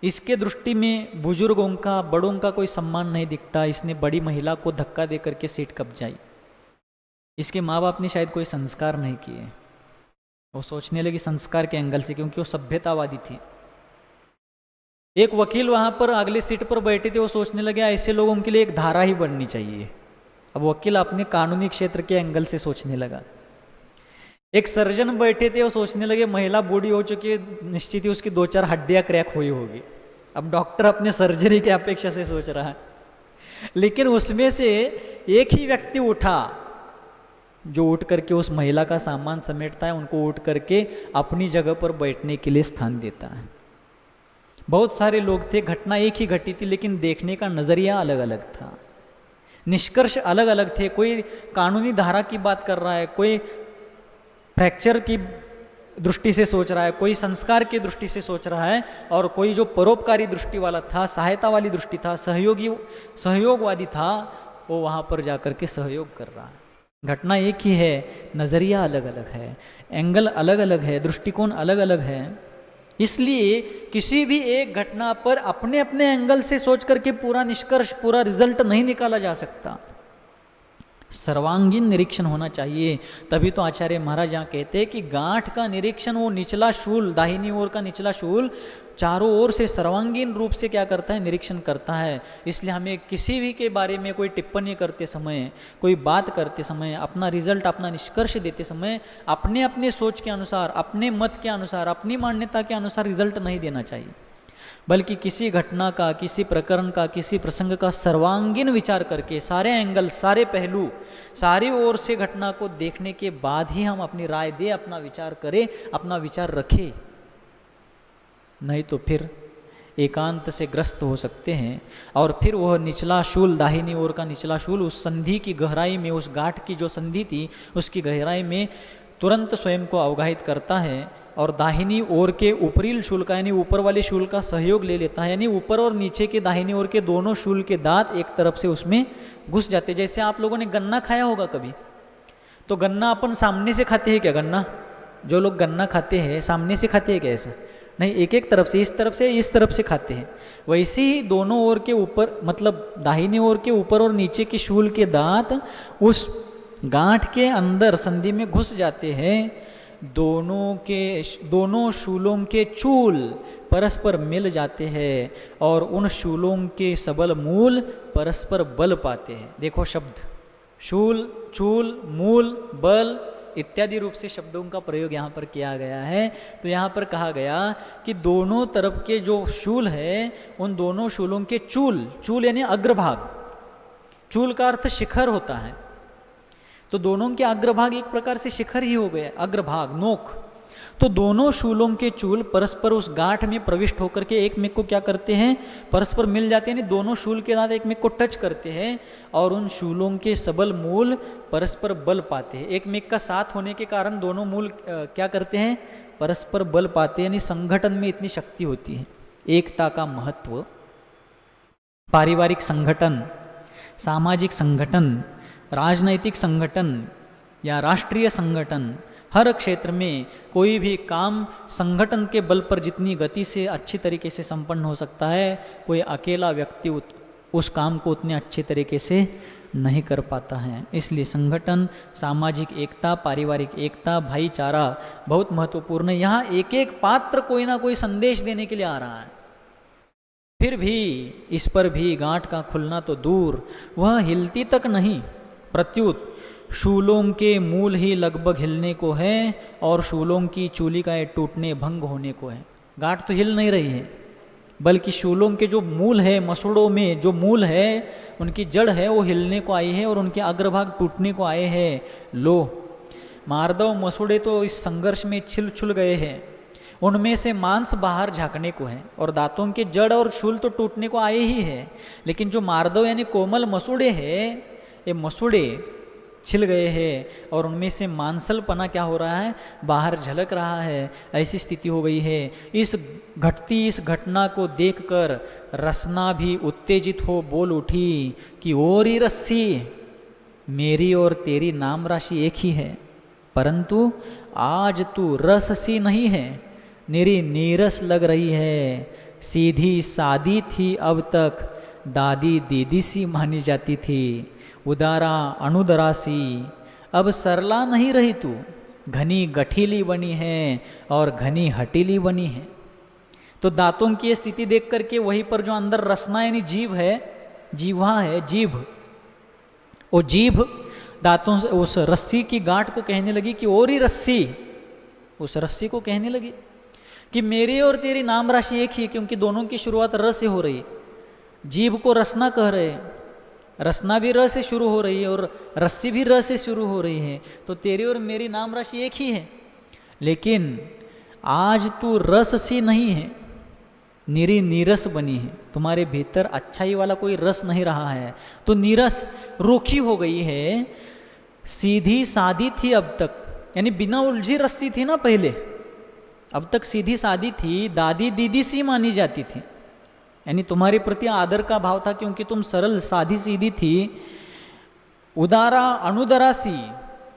इसके दृष्टि में बुजुर्गों का, बड़ों का कोई सम्मान नहीं दिखता। इसने बड़ी महिला को धक्का दे करके सीट कब्जाई। इसके माँ बाप ने शायद कोई संस्कार नहीं किए। वो सोचने लगी संस्कार के एंगल से, क्योंकि वो सभ्यतावादी थी। एक वकील वहाँ पर अगली सीट पर बैठे थे, वो सोचने लगे ऐसे लोगों के लिए एक धारा ही बननी चाहिए। अब वकील अपने कानूनी क्षेत्र के एंगल से सोचने लगा। एक सर्जन बैठे थे, वो सोचने लगे महिला बूढ़ी हो चुकी है, निश्चित ही उसकी 2-4 हड्डियां क्रैक हुई होगी। अब डॉक्टर अपने सर्जरी के अपेक्षा से सोच रहा है। लेकिन उसमें से एक ही व्यक्ति उठा जो उठ करके उस महिला का सामान समेटता है, उनको उठ करके अपनी जगह पर बैठने के लिए स्थान देता है। बहुत सारे लोग थे, घटना एक ही घटी थी, लेकिन देखने का नज़रिया अलग अलग था, निष्कर्ष अलग अलग थे। कोई कानूनी धारा की बात कर रहा है, कोई फ्रैक्चर की दृष्टि से सोच रहा है, कोई संस्कार की दृष्टि से सोच रहा है, और कोई जो परोपकारी दृष्टि वाला था, सहायता वाली दृष्टि था, सहयोगवादी था, वो वहाँ पर जाकर के सहयोग कर रहा है। घटना एक ही है, नज़रिया अलग अलग है, एंगल अलग अलग है, दृष्टिकोण अलग अलग है। इसलिए किसी भी एक घटना पर अपने अपने एंगल से सोच करके पूरा निष्कर्ष, पूरा रिजल्ट नहीं निकाला जा सकता। सर्वांगीण निरीक्षण होना चाहिए। तभी तो आचार्य महाराज यहाँ कहते हैं कि गांठ का निरीक्षण, वो निचला शूल, दाहिनी ओर का निचला शूल चारों ओर से सर्वांगीण रूप से क्या करता है, निरीक्षण करता है। इसलिए हमें किसी भी के बारे में कोई टिप्पणी करते समय, कोई बात करते समय, अपना रिजल्ट, अपना निष्कर्ष देते समय अपने अपने सोच के अनुसार, अपने मत के अनुसार, अपनी मान्यता के अनुसार रिजल्ट नहीं देना चाहिए, बल्कि किसी घटना का, किसी प्रकरण का, किसी प्रसंग का सर्वांगीण विचार करके, सारे एंगल, सारे पहलू, सारी ओर से घटना को देखने के बाद ही हम अपनी राय दें, अपना विचार करें, अपना विचार रखें। नहीं तो फिर एकांत से ग्रस्त हो सकते हैं, और फिर वह निचला शूल, दाहिनी ओर का निचला शूल उस संधि की गहराई में, उस गांठ की जो संधि थी उसकी गहराई में तुरंत स्वयं को अवगाहित करता है, और दाहिनी ओर के ऊपरी शूल का, यानी ऊपर वाले शूल का सहयोग ले लेता है। यानी ऊपर और नीचे के दाहिनी ओर के दोनों शूल के दांत एक तरफ से उसमें घुस जाते। जैसे आप लोगों ने गन्ना खाया होगा कभी, तो गन्ना अपन सामने से खाते हैं क्या? गन्ना, जो लोग गन्ना खाते हैं सामने से खाते हैं क्या? ऐसा नहीं, एक एक तरफ से, इस तरफ से खाते हैं। वैसे ही दोनों ओर के ऊपर, मतलब दाहिनी ओर के ऊपर और नीचे के शूल के दांत उस गांठ के अंदर संधि में घुस जाते हैं, दोनों शूलों के चूल परस्पर मिल जाते हैं और उन शूलों के सबल मूल परस्पर बल पाते हैं। देखो शब्द शूल, चूल, मूल, बल इत्यादि रूप से शब्दों का प्रयोग यहाँ पर किया गया है। तो यहाँ पर कहा गया कि दोनों तरफ के जो शूल है उन दोनों शूलों के चूल, चूल यानी अग्रभाग, चूल का अर्थ शिखर होता है, तो दोनों के अग्रभाग एक प्रकार से शिखर ही हो गया, अग्रभाग नोक। तो दोनों शूलों के चूल परस्पर उस गांठ में प्रविष्ट होकर के एक में को क्या करते हैं, परस्पर मिल जाते हैं, दोनों शूल के साथ एक में को टच करते हैं और उन शूलों के सबल मूल परस्पर बल पाते हैं। एक में का साथ होने के कारण दोनों मूल क्या करते हैं, परस्पर बल पाते हैं, यानी संगठन में इतनी शक्ति होती है। एकता का महत्व, पारिवारिक संगठन, सामाजिक संगठन, राजनैतिक संगठन या राष्ट्रीय संगठन, हर क्षेत्र में कोई भी काम संगठन के बल पर जितनी गति से अच्छी तरीके से संपन्न हो सकता है, कोई अकेला व्यक्ति उस काम को उतने अच्छे तरीके से नहीं कर पाता है। इसलिए संगठन, सामाजिक एकता, पारिवारिक एकता, भाईचारा बहुत महत्वपूर्ण है। यहाँ एक एक पात्र कोई ना कोई संदेश देने के लिए आ रहा है, फिर भी इस पर भी गांठ का खुलना तो दूर, वह हिलती तक नहीं, प्रत्युत शूलों के मूल ही लगभग हिलने को है और शूलों की चूलिकाएं टूटने भंग होने को है। गांठ तो हिल नहीं रही है, बल्कि शूलों के जो मूल है, मसूड़ों में जो मूल है, उनकी जड़ है वो हिलने को आई है और उनके अग्रभाग टूटने को आए हैं। लो मार्दव मसूड़े तो इस संघर्ष में छिल छुल गए हैं, उनमें से मांस बाहर झांकने को है और दांतों के जड़ और शूल तो टूटने को आए ही है, लेकिन जो मार्दव यानी कोमल मसूड़े हैं, ये मसूड़े छिल गए हैं और उनमें से मांसलपना क्या हो रहा है, बाहर झलक रहा है। ऐसी स्थिति हो गई है। इस घटना को देखकर रसना भी उत्तेजित हो बोल उठी कि ओरी रस्सी, मेरी और तेरी नाम राशि एक ही है, परंतु आज तू रस सी नहीं है, मेरी नीरस लग रही है। सीधी सादी थी अब तक, दादी दीदी सी मानी जाती थी, उदारा अनुदरा सी, अब सरला नहीं रही तू, घनी गठीली बनी है और घनी हटीली बनी है। तो दांतों की स्थिति देख करके वहीं पर जो अंदर रसना यानी जीभ है, जीवा है, जीभ, वो जीभ दांतों से उस रस्सी की गांठ को कहने लगी कि ओरी रस्सी, उस रस्सी को कहने लगी कि मेरी और तेरी नाम राशि एक ही है, क्योंकि दोनों की शुरुआत र से हो रही। जीभ को रसना कह रहे, रसना भी र से शुरू हो रही है और रस्सी भी र से शुरू हो रही है, तो तेरी और मेरी नाम राशि एक ही है। लेकिन आज तू रस सी नहीं है, निरी नीरस बनी है, तुम्हारे भीतर अच्छाई वाला कोई रस नहीं रहा है, तो नीरस रूखी हो गई है। सीधी सादी थी अब तक, यानी बिना उलझी रस्सी थी ना पहले, अब तक सीधी सादी थी, दादी दीदी सी मानी जाती थी, यानी तुम्हारे प्रति आदर का भाव था क्योंकि तुम सरल सादी सीधी थी। उदारा अनुदरा सी,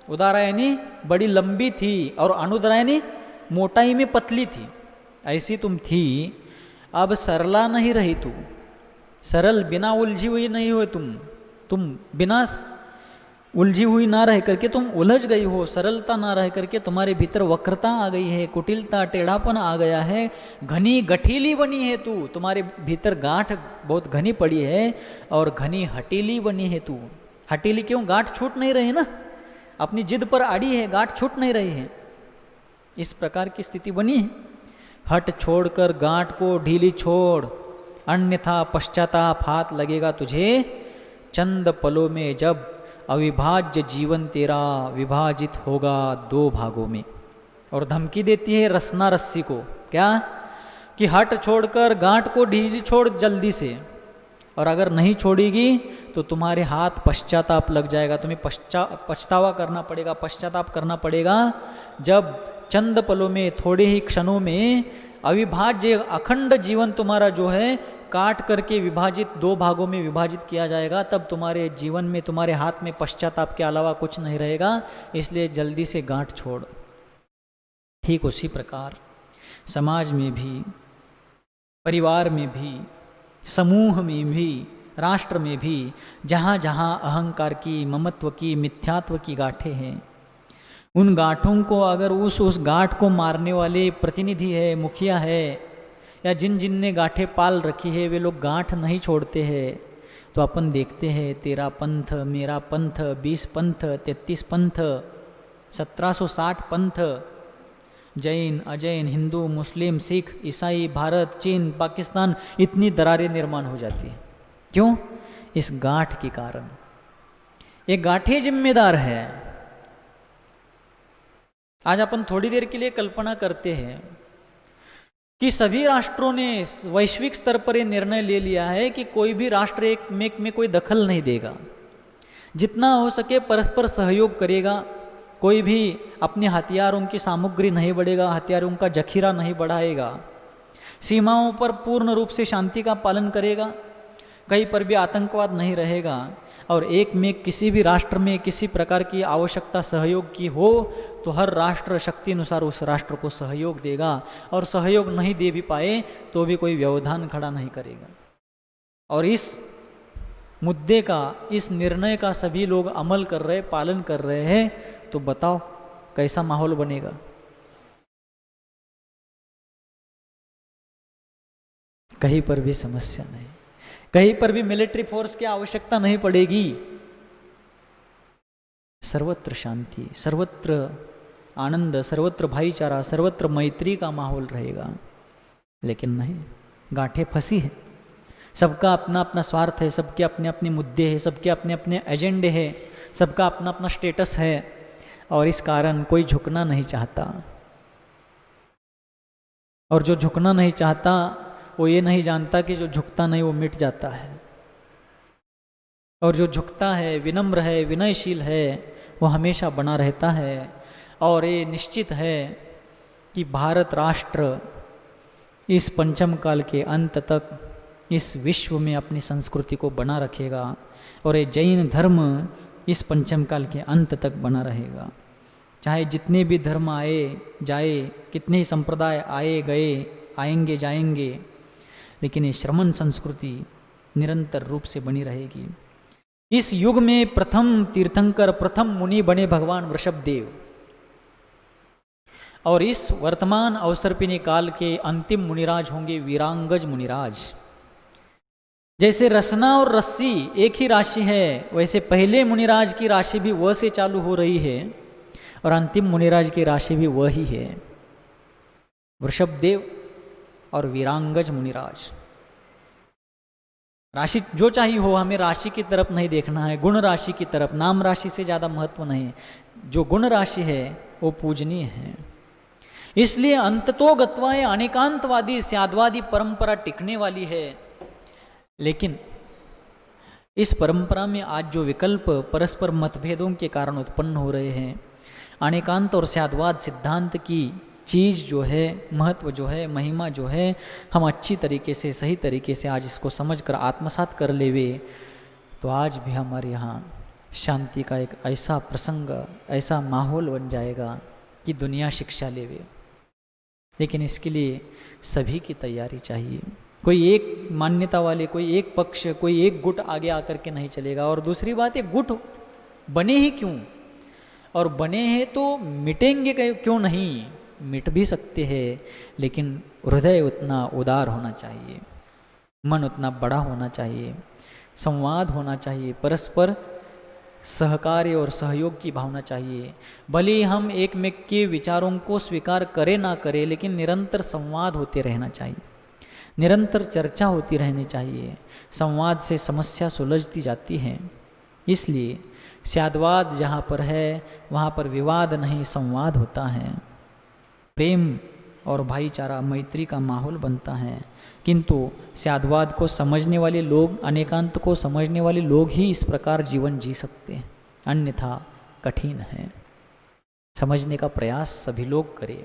उदारा यानी बड़ी लंबी थी और अनुदरा यानी मोटाई में पतली थी, ऐसी तुम थी। अब सरला नहीं रही तू, सरल बिना उलझी हुई नहीं हो तुम बिना उलझी हुई ना रह करके तुम उलझ गई हो, सरलता ना रह करके तुम्हारे भीतर वक्रता आ गई है, कुटिलता टेढ़ापन आ गया है, घनी गठीली बनी है तू, तुम्हारे भीतर गांठ बहुत घनी पड़ी है और घनी हटीली बनी है तू। हटीली क्यों, गांठ छूट नहीं रही ना, अपनी जिद पर अड़ी है, गांठ छूट नहीं रही है, इस प्रकार की स्थिति बनी है। हट छोड़कर गांठ को ढीली छोड़, अन्यथा पश्चाताप हाथ लगेगा तुझे, चंद पलों में जब अविभाज्य जीवन तेरा विभाजित होगा दो भागों में। और धमकी देती है रसना रस्सी को, क्या कि हट छोड़कर गांठ को ढीली छोड़ जल्दी से, और अगर नहीं छोड़ेगी तो तुम्हारे हाथ पश्चाताप लग जाएगा, तुम्हें पछतावा करना पड़ेगा, पश्चाताप करना पड़ेगा, जब चंद पलों में, थोड़े ही क्षणों में अविभाज्य अखंड जीवन तुम्हारा जो है काट करके विभाजित दो भागों में विभाजित किया जाएगा, तब तुम्हारे जीवन में, तुम्हारे हाथ में पश्चाताप के अलावा कुछ नहीं रहेगा। इसलिए जल्दी से गांठ छोड़। ठीक उसी प्रकार समाज में भी, परिवार में भी, समूह में भी राष्ट्र में भी जहाँ जहाँ अहंकार की, ममत्व की, मिथ्यात्व की गांठें हैं, उन गांठों को अगर उस गांठ को मारने वाले प्रतिनिधि है, मुखिया है, या जिन जिन ने गांठें पाल रखी है, वे लोग गांठ नहीं छोड़ते हैं, तो अपन देखते हैं 13 पंथ, मेरा पंथ, 20 पंथ, 33 पंथ, 1760 पंथ, जैन, अजैन, हिंदू, मुस्लिम, सिख, ईसाई, भारत, चीन, पाकिस्तान, इतनी दरारें निर्माण हो जाती हैं। क्यों? इस गांठ के कारण। ये गांठें जिम्मेदार है। आज अपन थोड़ी देर के लिए कल्पना करते हैं कि सभी राष्ट्रों ने वैश्विक स्तर पर यह निर्णय ले लिया है कि कोई भी राष्ट्र एक में कोई दखल नहीं देगा, जितना हो सके परस्पर सहयोग करेगा, कोई भी अपने हथियारों की सामग्री नहीं बढ़ेगा, हथियारों का जखीरा नहीं बढ़ाएगा, सीमाओं पर पूर्ण रूप से शांति का पालन करेगा, कहीं पर भी आतंकवाद नहीं रहेगा, और एक में किसी भी राष्ट्र में किसी प्रकार की आवश्यकता सहयोग की हो तो हर राष्ट्र शक्ति अनुसार उस राष्ट्र को सहयोग देगा, और सहयोग नहीं दे भी पाए तो भी कोई व्यवधान खड़ा नहीं करेगा। और इस मुद्दे का, इस निर्णय का सभी लोग अमल कर रहे, पालन कर रहे हैं, तो बताओ कैसा माहौल बनेगा। कहीं पर भी समस्या नहीं, कहीं पर भी मिलिट्री फोर्स की आवश्यकता नहीं पड़ेगी, सर्वत्र शांति, सर्वत्र आनंद, सर्वत्र भाईचारा, सर्वत्र मैत्री का माहौल रहेगा। लेकिन नहीं, गांठें फंसी है, सबका अपना अपना स्वार्थ है, सबके अपने अपने मुद्दे हैं, सबके अपने अपने एजेंडे हैं, सबका अपना अपना स्टेटस है, और इस कारण कोई झुकना नहीं चाहता। और जो झुकना नहीं चाहता वो ये नहीं जानता कि जो झुकता नहीं वो मिट जाता है, और जो झुकता है, विनम्र है, विनयशील है, वो हमेशा बना रहता है। और ये निश्चित है कि भारत राष्ट्र इस पंचम काल के अंत तक इस विश्व में अपनी संस्कृति को बना रखेगा, और ये जैन धर्म इस पंचम काल के अंत तक बना रहेगा। चाहे जितने भी धर्म आए जाए, कितने ही संप्रदाय आए गए, आएंगे जाएंगे, लेकिन ये श्रमण संस्कृति निरंतर रूप से बनी रहेगी। इस युग में प्रथम तीर्थंकर, प्रथम मुनि बने भगवान वृषभदेव, और इस वर्तमान अवसर्पिणी काल के अंतिम मुनिराज होंगे वीरांगज मुनिराज। जैसे रसना और रस्सी एक ही राशि है, वैसे पहले मुनिराज की राशि भी व से चालू हो रही है, और अंतिम मुनिराज की राशि भी वह ही है, वृषभदेव और वीरांगज मुनिराज। राशि जो चाहिए हो, हमें राशि की तरफ नहीं देखना है, गुण राशि की तरफ। नाम राशि से ज़्यादा महत्व नहीं, जो गुण राशि है वो पूजनीय है। इसलिए अंततो गत्वा ये अनेकांतवादी स्यादवादी परंपरा टिकने वाली है। लेकिन इस परंपरा में आज जो विकल्प परस्पर मतभेदों के कारण उत्पन्न हो रहे हैं, अनेकांत और स्यादवाद सिद्धांत की चीज़ जो है, महत्व जो है, महिमा जो है, हम अच्छी तरीके से, सही तरीके से आज इसको समझकर आत्मसात कर लेवे, तो आज भी हमारे यहाँ शांति का एक ऐसा प्रसंग, ऐसा माहौल बन जाएगा कि दुनिया शिक्षा लेवे। लेकिन इसके लिए सभी की तैयारी चाहिए। कोई एक मान्यता वाले, कोई एक पक्ष, कोई एक गुट आगे आकर के नहीं चलेगा। और दूसरी बात, ये गुट बने ही क्यों, और बने हैं तो मिटेंगे क्यों नहीं? मिट भी सकते हैं, लेकिन हृदय उतना उदार होना चाहिए, मन उतना बड़ा होना चाहिए, संवाद होना चाहिए, परस्पर सहकार्य और सहयोग की भावना चाहिए। भले ही हम एक में के विचारों को स्वीकार करें ना करें, लेकिन निरंतर संवाद होते रहना चाहिए, निरंतर चर्चा होती रहनी चाहिए। संवाद से समस्या सुलझती जाती है। इसलिए स्यादवाद जहाँ पर है वहाँ पर विवाद नहीं, संवाद होता है, प्रेम और भाईचारा, मैत्री का माहौल बनता है। किंतु स्यादवाद को समझने वाले लोग, अनेकांत को समझने वाले लोग ही इस प्रकार जीवन जी सकते हैं, अन्यथा कठिन है। समझने का प्रयास सभी लोग करें,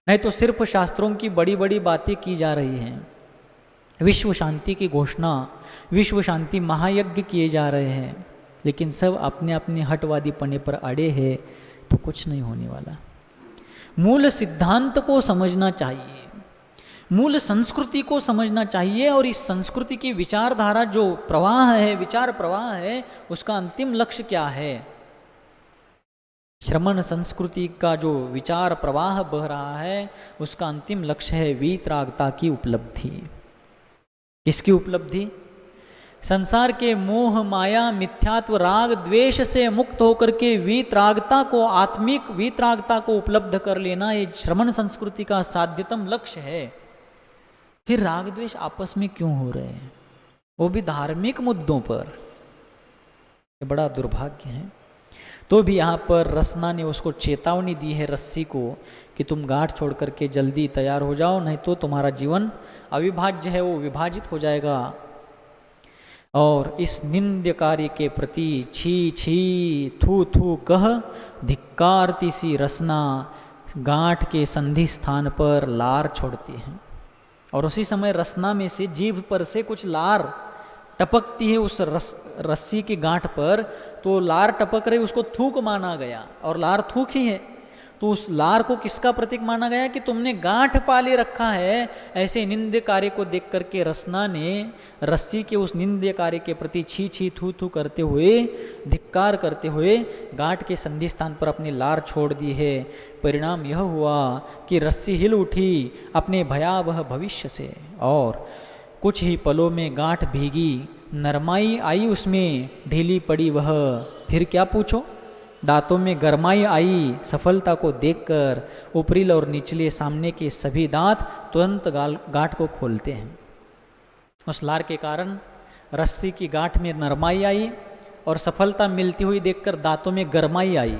नहीं तो सिर्फ शास्त्रों की बड़ी बड़ी बातें की जा रही हैं, विश्व शांति की घोषणा, विश्व शांति महायज्ञ किए जा रहे हैं, लेकिन सब अपने अपने हटवादीपने पर अड़े हैं, तो कुछ नहीं होने वाला। मूल सिद्धांत को समझना चाहिए, मूल संस्कृति को समझना चाहिए और इस संस्कृति की विचारधारा जो प्रवाह है, विचार प्रवाह है, उसका अंतिम लक्ष्य क्या है। श्रमण संस्कृति का जो विचार प्रवाह बह रहा है उसका अंतिम लक्ष्य है वीतरागता की उपलब्धि। किसकी उपलब्धि? संसार के मोह माया मिथ्यात्व राग द्वेष से मुक्त होकर के वीतरागता को, आत्मिक वीतरागता को उपलब्ध कर लेना, ये श्रमण संस्कृति का साध्यतम लक्ष्य है। फिर राग द्वेष आपस में क्यों हो रहे हैं, वो भी धार्मिक मुद्दों पर? ये बड़ा दुर्भाग्य है। तो भी यहाँ पर रसना ने उसको चेतावनी दी है रस्सी को कि तुम गांठ छोड़ करके जल्दी तैयार हो जाओ, नहीं तो तुम्हारा जीवन अविभाज्य है, वो विभाजित हो जाएगा। और इस निंद्य कार्य के प्रति छी छी थू थू कह धिक्कारती सी रसना गांठ के संधि स्थान पर लार छोड़ती है। और उसी समय रसना में से जीभ पर से कुछ लार टपकती है उस रस्सी की गांठ पर। तो लार टपक रही, उसको थूक माना गया, और लार थूक ही है। तो उस लार को किसका प्रतीक माना गया कि तुमने गांठ पाले रखा है। ऐसे निंद्य कार्य को देख करके रसना ने रस्सी के उस निंद्य कार्य के प्रति छी छी थू थू करते हुए, धिक्कार करते हुए गांठ के संधि स्थान पर अपनी लार छोड़ दी है। परिणाम यह हुआ कि रस्सी हिल उठी अपने भयावह भविष्य से, और कुछ ही पलों में गांठ भीगी, नरमाई आई उसमें, ढीली पड़ी वह। फिर क्या पूछो, दांतों में गरमाई आई सफलता को देखकर। ऊपरी और निचले सामने के सभी दांत तुरंत गांठ को खोलते हैं। उस लार के कारण रस्सी की गांठ में नरमाई आई और सफलता मिलती हुई देखकर दांतों में गरमाई आई।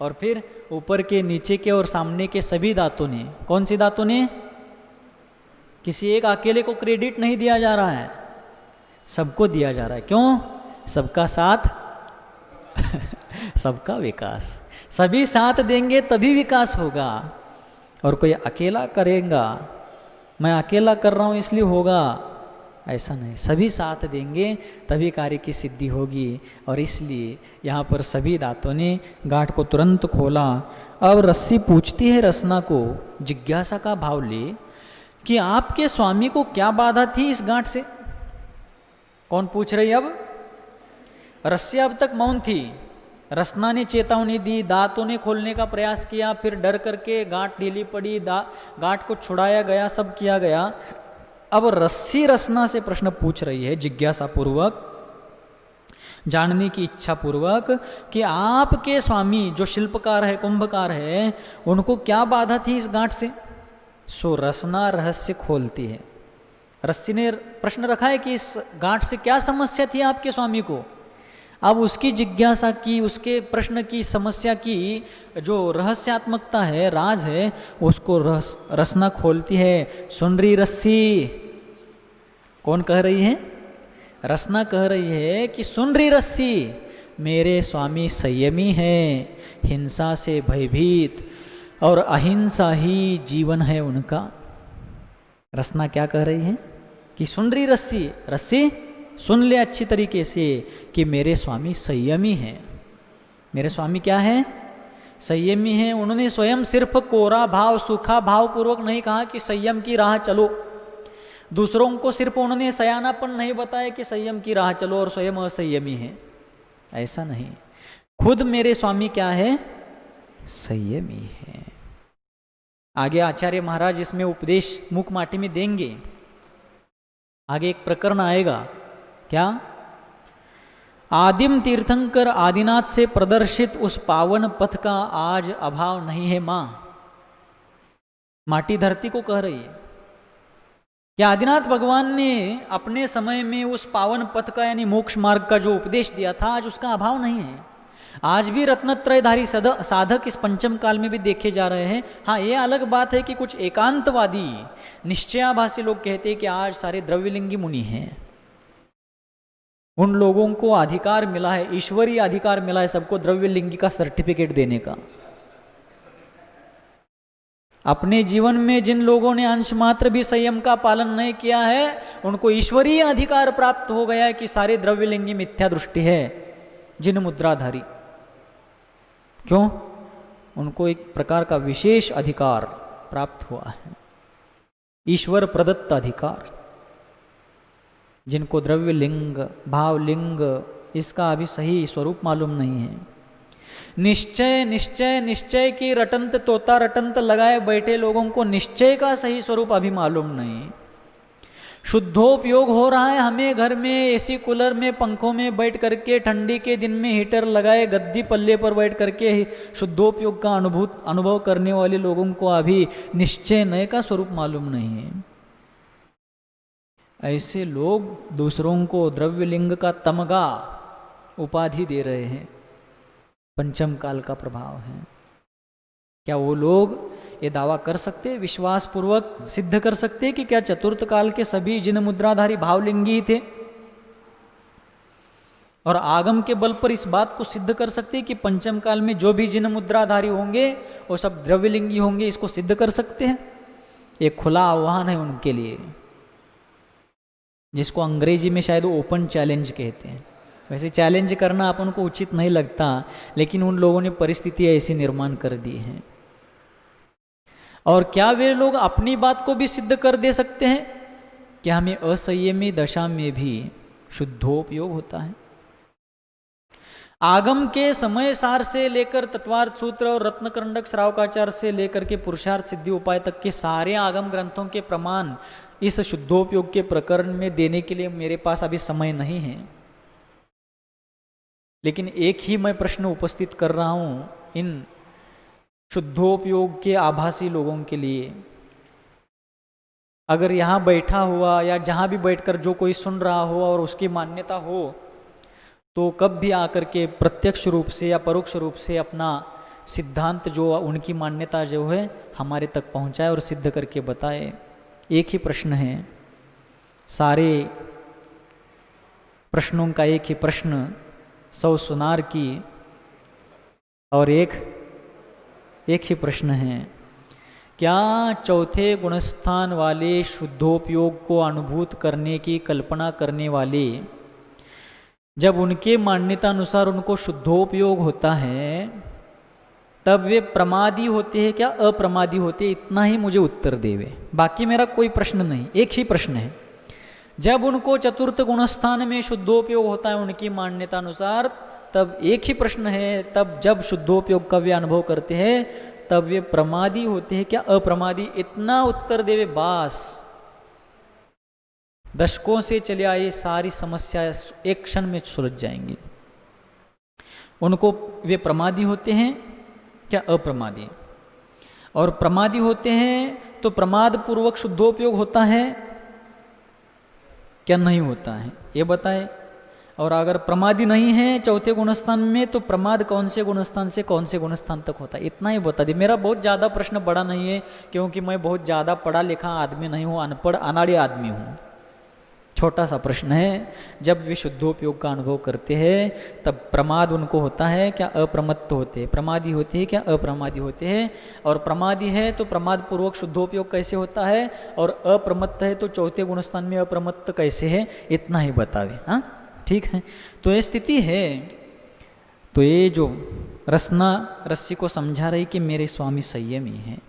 और फिर ऊपर के, नीचे के और सामने के सभी दांतों ने, कौन सी दांतों ने? किसी एक अकेले को क्रेडिट नहीं दिया जा रहा है, सबको दिया जा रहा है। क्यों? सबका साथ सबका विकास। सभी साथ देंगे तभी विकास होगा। और कोई अकेला करेगा, मैं अकेला कर रहा हूँ इसलिए होगा, ऐसा नहीं। सभी साथ देंगे तभी कार्य की सिद्धि होगी। और इसलिए यहाँ पर सभी दांतों ने गांठ को तुरंत खोला। अब रस्सी पूछती है रसना को, जिज्ञासा का भाव ले, कि आपके स्वामी को क्या बाधा थी इस गांठ से? कौन पूछ रही? अब रस्सी अब तक मौन थी। रसना ने चेतावनी दी, दांतों ने खोलने का प्रयास किया, फिर डर करके गांठ ढीली पड़ी, गांठ को छुड़ाया गया, सब किया गया। अब रस्सी रसना से प्रश्न पूछ रही है जिज्ञासा पूर्वक, जानने की इच्छा पूर्वक, कि आपके स्वामी जो शिल्पकार है, कुंभकार है, उनको क्या बाधा थी इस गांठ से? सो रसना रहस्य खोलती है। रस्सी ने प्रश्न रखा है कि इस गांठ से क्या समस्या थी आपके स्वामी को। अब उसकी जिज्ञासा की, उसके प्रश्न की, समस्या की जो रहस्यात्मकता है, राज है, उसको रसना खोलती है। सुन रही रस्सी? कौन कह रही है? रसना कह रही है कि सुन रही रस्सी, मेरे स्वामी संयमी हैं, हिंसा से भयभीत, और अहिंसा ही जीवन है उनका। रसना क्या कह रही है कि सुन रही रस्सी, रस्सी सुन ले अच्छी तरीके से कि मेरे स्वामी संयमी हैं। मेरे स्वामी क्या है? संयमी हैं। उन्होंने स्वयं सिर्फ कोरा भाव, सूखा भाव पूर्वक नहीं कहा कि संयम की राह चलो। दूसरों को सिर्फ उन्होंने सयानापन नहीं बताया कि संयम की राह चलो और स्वयं असंयमी है, ऐसा नहीं। खुद मेरे स्वामी क्या है? संयमी है। आगे आचार्य महाराज इसमें उपदेश मुख माटी में देंगे। आगे एक प्रकरण आएगा, क्या? आदिम तीर्थंकर आदिनाथ से प्रदर्शित उस पावन पथ का आज अभाव नहीं है मां। माटी धरती को कह रही है कि आदिनाथ भगवान ने अपने समय में उस पावन पथ का यानी मोक्ष मार्ग का जो उपदेश दिया था, आज उसका अभाव नहीं है। आज भी रत्नत्रयधारी साधक इस पंचम काल में भी देखे जा रहे हैं। हाँ, ये अलग बात है कि कुछ एकांतवादी निश्चयाभासी लोग कहते हैं कि आज सारे द्रव्यलिंगी मुनि हैं। उन लोगों को अधिकार मिला है, ईश्वरीय अधिकार मिला है सबको द्रव्यलिंगी का सर्टिफिकेट देने का। अपने जीवन में जिन लोगों ने अंश मात्र भी संयम का पालन नहीं किया है, उनको ईश्वरीय अधिकार प्राप्त हो गया है कि सारे द्रव्यलिंगी मिथ्या दृष्टि है, जिन मुद्राधारी। क्यों? उनको एक प्रकार का विशेष अधिकार प्राप्त हुआ है। ईश्वर प्रदत्त अधिकार, जिनको द्रव्य लिंग, भाव लिंग इसका अभी सही स्वरूप मालूम नहीं है। निश्चय निश्चय निश्चय की रटंत तोता रटंत लगाए बैठे लोगों को निश्चय का सही स्वरूप अभी मालूम नहीं। शुद्धोपयोग हो रहा है हमें घर में एसी कूलर में पंखों में बैठ करके, ठंडी के दिन में हीटर लगाए गद्दी पल्ले पर बैठ करके शुद्धोपयोग का अनुभव करने वाले लोगों को अभी निश्चय नय का स्वरूप मालूम नहीं है। ऐसे लोग दूसरों को द्रव्य लिंग का तमगा उपाधि दे रहे हैं, पंचम काल का प्रभाव है। क्या वो लोग ये दावा कर सकते, विश्वास पूर्वक सिद्ध कर सकते कि क्या चतुर्थ काल के सभी जिन मुद्राधारी भावलिंगी ही थे? और आगम के बल पर इस बात को सिद्ध कर सकते कि पंचम काल में जो भी जिन मुद्राधारी होंगे वो सब द्रव्यलिंगी होंगे, इसको सिद्ध कर सकते हैं? एक खुला आह्वान है उनके लिए, जिसको अंग्रेजी में शायद ओपन चैलेंज कहते हैं। वैसे चैलेंज करना अपन को उचित नहीं लगता, लेकिन उन लोगों ने परिस्थिति ऐसी निर्माण कर दी है। और क्या वे लोग अपनी बात को भी सिद्ध कर दे सकते हैं कि हमें असंयमी दशा में भी शुद्धोपयोग होता है? आगम के समय सार से लेकर तत्वार्थ सूत्र और रत्नकंडक श्रावकाचार से लेकर के पुरुषार्थ सिद्धि उपाय तक के सारे आगम ग्रंथों के प्रमाण इस शुद्धोपयोग के प्रकरण में देने के लिए मेरे पास अभी समय नहीं है। लेकिन एक ही मैं प्रश्न उपस्थित कर रहा हूं इन शुद्धोपयोग के आभासी लोगों के लिए। अगर यहाँ बैठा हुआ या जहाँ भी बैठकर जो कोई सुन रहा हो और उसकी मान्यता हो, तो कब भी आकर के प्रत्यक्ष रूप से या परोक्ष रूप से अपना सिद्धांत जो उनकी मान्यता जो है हमारे तक पहुँचाए और सिद्ध करके बताए। एक ही प्रश्न है, सारे प्रश्नों का एक ही प्रश्न, 100 सुनार की, और एक ही प्रश्न है, क्या चौथे गुणस्थान वाले शुद्धोपयोग को अनुभूत करने की कल्पना करने वाले, जब उनके मान्यता अनुसार उनको शुद्धोपयोग होता है तब वे प्रमादी होते हैं क्या अप्रमादी होते हैं? इतना ही मुझे उत्तर देवे, बाकी मेरा कोई प्रश्न नहीं, एक ही प्रश्न है। जब उनको चतुर्थ गुणस्थान में शुद्धोपयोग होता है उनकी मान्यता अनुसार, तब एक ही प्रश्न है, तब जब शुद्धोपयोग का वे अनुभव करते हैं तब वे प्रमादी होते हैं क्या अप्रमादी? इतना उत्तर देवे, बास दशकों से चले आए सारी समस्या एक क्षण में सुलझ जाएंगी। उनको वे प्रमादी होते हैं क्या अप्रमादी? और प्रमादी होते हैं तो प्रमाद पूर्वक शुद्धोपयोग होता है क्या नहीं होता है, ये बताए। और अगर प्रमादी नहीं है चौथे गुणस्थान में, तो प्रमाद कौन से गुणस्थान से कौन से गुणस्थान तक होता है, इतना ही बता दी। मेरा बहुत ज़्यादा प्रश्न बड़ा नहीं है, क्योंकि मैं बहुत ज़्यादा पढ़ा लिखा आदमी नहीं हूँ, अनपढ़ अनाड़ी आदमी हूँ। छोटा सा प्रश्न है, जब वे शुद्धोपयोग का अनुभव करते हैं तब प्रमाद उनको होता है क्या अप्रमत्त होते हैं, प्रमादी होते हैं क्या अप्रमादी होते हैं? और प्रमादी है तो प्रमाद पूर्वक शुद्धोपयोग कैसे होता है, और अप्रमत्त है तो चौथे गुणस्थान में अप्रमत्त कैसे है, इतना ही बतावे। हाँ ठीक है, तो ये स्थिति है। तो ये जो रसना रस्सी को समझा रही कि मेरे स्वामी संयमी हैं,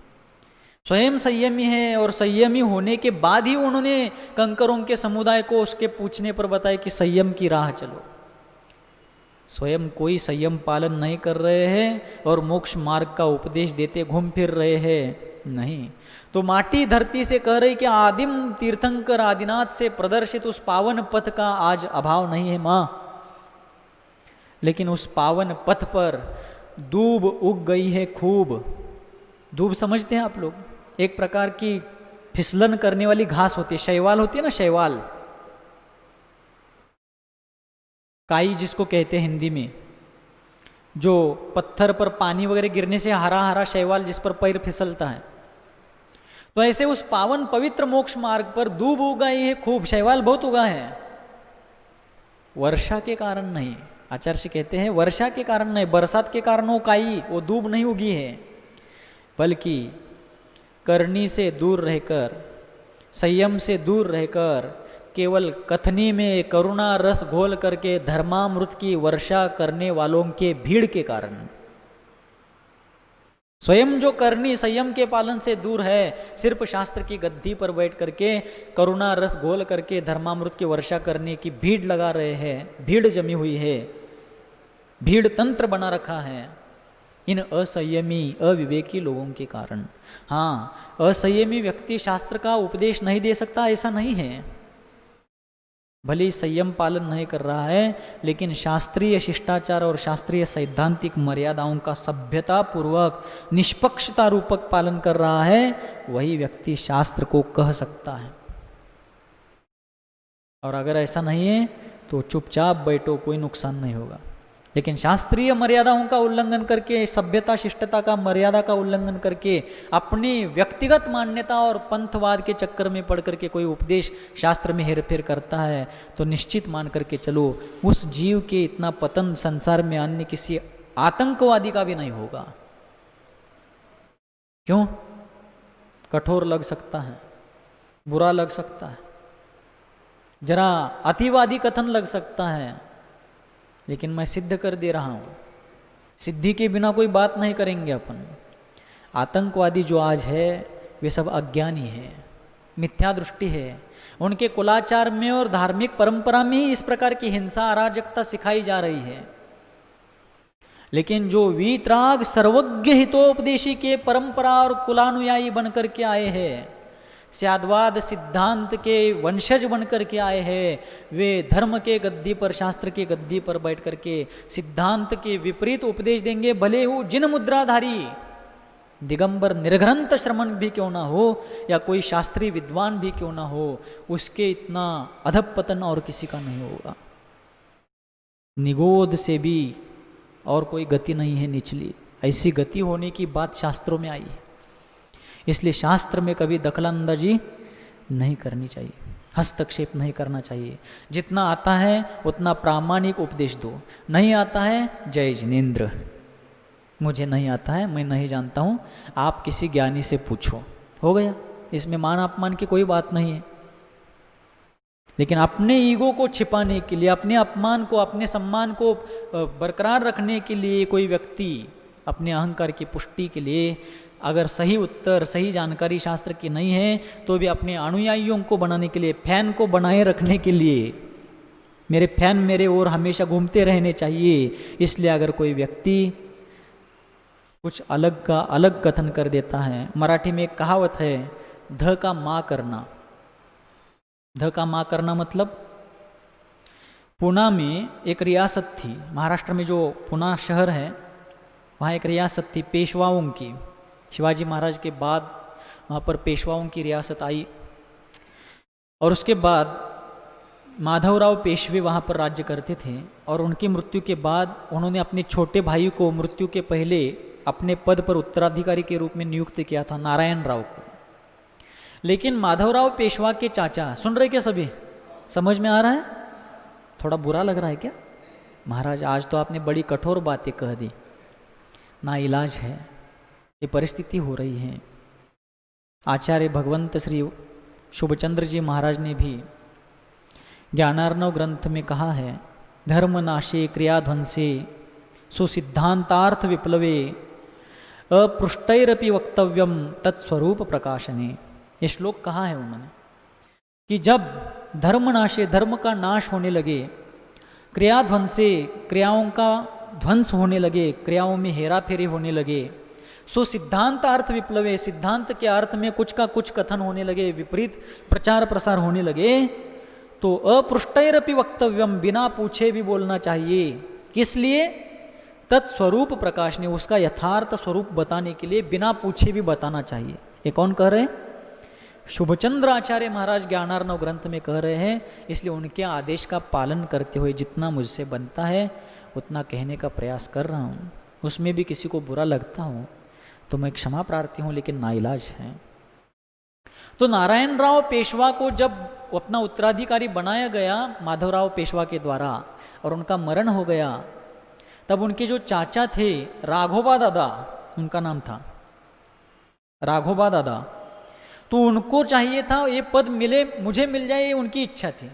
स्वयं संयमी है, और संयमी होने के बाद ही उन्होंने कंकरों के समुदाय को उसके पूछने पर बताया कि संयम की राह चलो। स्वयं कोई संयम पालन नहीं कर रहे हैं और मोक्ष मार्ग का उपदेश देते घूम फिर रहे हैं, नहीं। तो माटी धरती से कह रही कि आदिम तीर्थंकर आदिनाथ से प्रदर्शित उस पावन पथ का आज अभाव नहीं है माँ, लेकिन उस पावन पथ पर दूब उग गई है खूब। दूब समझते हैं आप लोग, एक प्रकार की फिसलन करने वाली घास होती है, शैवाल होती है ना, शैवाल, काई जिसको कहते हैं हिंदी में, जो पत्थर पर पानी वगैरह गिरने से हरा हरा शैवाल जिस पर पैर फिसलता है। तो ऐसे उस पावन पवित्र मोक्ष मार्ग पर दूब उगाई है खूब, शैवाल बहुत उगा है। वर्षा के कारण नहीं, आचार्य कहते हैं वर्षा के कारण नहीं, बरसात के कारण वो काई वो दूब नहीं उगी है, बल्कि करनी से दूर रहकर, संयम से दूर रहकर, केवल कथनी में करुणा रस घोल करके धर्मामृत की वर्षा करने वालों के भीड़ के कारण, स्वयं जो करनी संयम के पालन से दूर है, सिर्फ शास्त्र की गद्दी पर बैठ करके करुणा रस घोल करके धर्मामृत की वर्षा करने की भीड़ लगा रहे हैं, भीड़ जमी हुई है, भीड़ तंत्र बना रखा है इन असंयमी अविवेकी लोगों के कारण। हाँ, असंयमी व्यक्ति शास्त्र का उपदेश नहीं दे सकता ऐसा नहीं है, भले ही संयम पालन नहीं कर रहा है, लेकिन शास्त्रीय शिष्टाचार और शास्त्रीय सैद्धांतिक मर्यादाओं का सभ्यता पूर्वक निष्पक्षता रूपक पालन कर रहा है, वही व्यक्ति शास्त्र को कह सकता है। और अगर ऐसा नहीं है तो चुपचाप बैठो, कोई नुकसान नहीं होगा। लेकिन शास्त्रीय मर्यादाओं का उल्लंघन करके, सभ्यता शिष्टता का मर्यादा का उल्लंघन करके, अपनी व्यक्तिगत मान्यता और पंथवाद के चक्कर में पड़ करके कोई उपदेश शास्त्र में हेरफेर करता है तो निश्चित मान करके चलो, उस जीव के इतना पतन संसार में अन्य किसी आतंकवादी का भी नहीं होगा। क्यों? कठोर लग सकता है, बुरा लग सकता है, जरा अतिवादी कथन लग सकता है, लेकिन मैं सिद्ध कर दे रहा हूं, सिद्धि के बिना कोई बात नहीं करेंगे अपन। आतंकवादी जो आज है वे सब अज्ञानी है, मिथ्या दृष्टि है, उनके कुलाचार में और धार्मिक परंपरा में ही इस प्रकार की हिंसा अराजकता सिखाई जा रही है। लेकिन जो वीतराग सर्वज्ञ हितोपदेशी के परंपरा और कुलानुयायी बनकर के आए हैं, स्याद्वाद सिद्धांत के वंशज बनकर के आए हैं, वे धर्म के गद्दी पर, शास्त्र के गद्दी पर बैठ करके सिद्धांत के विपरीत उपदेश देंगे, भले हो जिन मुद्राधारी दिगंबर निर्ग्रंथ श्रमण भी क्यों ना हो या कोई शास्त्रीय विद्वान भी क्यों ना हो, उसके इतना अधपतन और किसी का नहीं होगा। निगोद से भी और कोई गति नहीं है निचली, ऐसी गति होने की बात शास्त्रों में आई है। इसलिए शास्त्र में कभी दखलंदाजी नहीं करनी चाहिए, हस्तक्षेप नहीं करना चाहिए। जितना आता है उतना प्रामाणिक उपदेश दो, नहीं आता है जय जिनेन्द्र, मुझे नहीं आता है, मैं नहीं जानता हूँ, आप किसी ज्ञानी से पूछो, हो गया। इसमें मान अपमान की कोई बात नहीं है। लेकिन अपने ईगो को छिपाने के लिए, अपने अपमान को, अपने सम्मान को बरकरार रखने के लिए कोई व्यक्ति अपने अहंकार की पुष्टि के लिए अगर सही उत्तर, सही जानकारी शास्त्र की नहीं है तो भी अपने अनुयायियों को बनाने के लिए, फैन को बनाए रखने के लिए, मेरे फैन मेरे ओर हमेशा घूमते रहने चाहिए, इसलिए अगर कोई व्यक्ति कुछ अलग का अलग कथन कर देता है। मराठी में एक कहावत है, ध का माँ करना। ध का माँ करना मतलब, पुणे में एक रियासत थी, महाराष्ट्र में जो पुणे शहर है वहाँ एक रियासत थी पेशवाओं की। शिवाजी महाराज के बाद वहाँ पर पेशवाओं की रियासत आई और उसके बाद माधवराव पेशवे वहाँ पर राज्य करते थे। और उनकी मृत्यु के बाद उन्होंने अपने छोटे भाई को मृत्यु के पहले अपने पद पर उत्तराधिकारी के रूप में नियुक्त किया था, नारायण राव को। लेकिन माधवराव पेशवा के चाचा, सुन रहे क्या सभी? समझ में आ रहा है? थोड़ा बुरा लग रहा है क्या? महाराज आज तो आपने बड़ी कठोर बातें कह दी, ना इलाज है, ये परिस्थिति हो रही है। आचार्य भगवंत श्री शुभचंद्र जी महाराज ने भी ज्ञानार्णव ग्रंथ में कहा है, धर्म नाशे क्रियाध्वंसे सुसिद्धांतार्थ विप्लवे अपृष्टैरपि वक्तव्यम तत्स्वरूप प्रकाशने। ये श्लोक कहा है उन्होंने कि जब धर्म नाशे, धर्म का नाश होने लगे, क्रियाध्वंसे, क्रियाओं का ध्वंस होने लगे, क्रियाओं में हेरा फेरी होने लगे, सो सिद्धांत अर्थ विप्लवे, सिद्धांत के अर्थ में कुछ का कुछ कथन होने लगे, विपरीत प्रचार प्रसार होने लगे, तो अपृष्टैरपि वक्तव्यम, बिना पूछे भी बोलना चाहिए। किस लिए? तत्स्वरूप प्रकाश ने, उसका यथार्थ स्वरूप बताने के लिए बिना पूछे भी बताना चाहिए। ये कौन कह रहे हैं? शुभचंद्र आचार्य महाराज ज्ञानार्णव ग्रंथ में कह रहे हैं। इसलिए उनके आदेश का पालन करते हुए जितना मुझसे बनता है उतना कहने का प्रयास कर रहा हूँ। उसमें भी किसी को बुरा लगता हूँ तो मैं क्षमा प्रार्थी हूँ, लेकिन नाइलाज है। तो नारायण राव पेशवा को जब अपना उत्तराधिकारी बनाया गया माधवराव पेशवा के द्वारा और उनका मरण हो गया, तब उनके जो चाचा थे राघोबा दादा, उनका नाम था राघोबा दादा, तो उनको चाहिए था ये पद मिले, मुझे मिल जाए, ये उनकी इच्छा थी,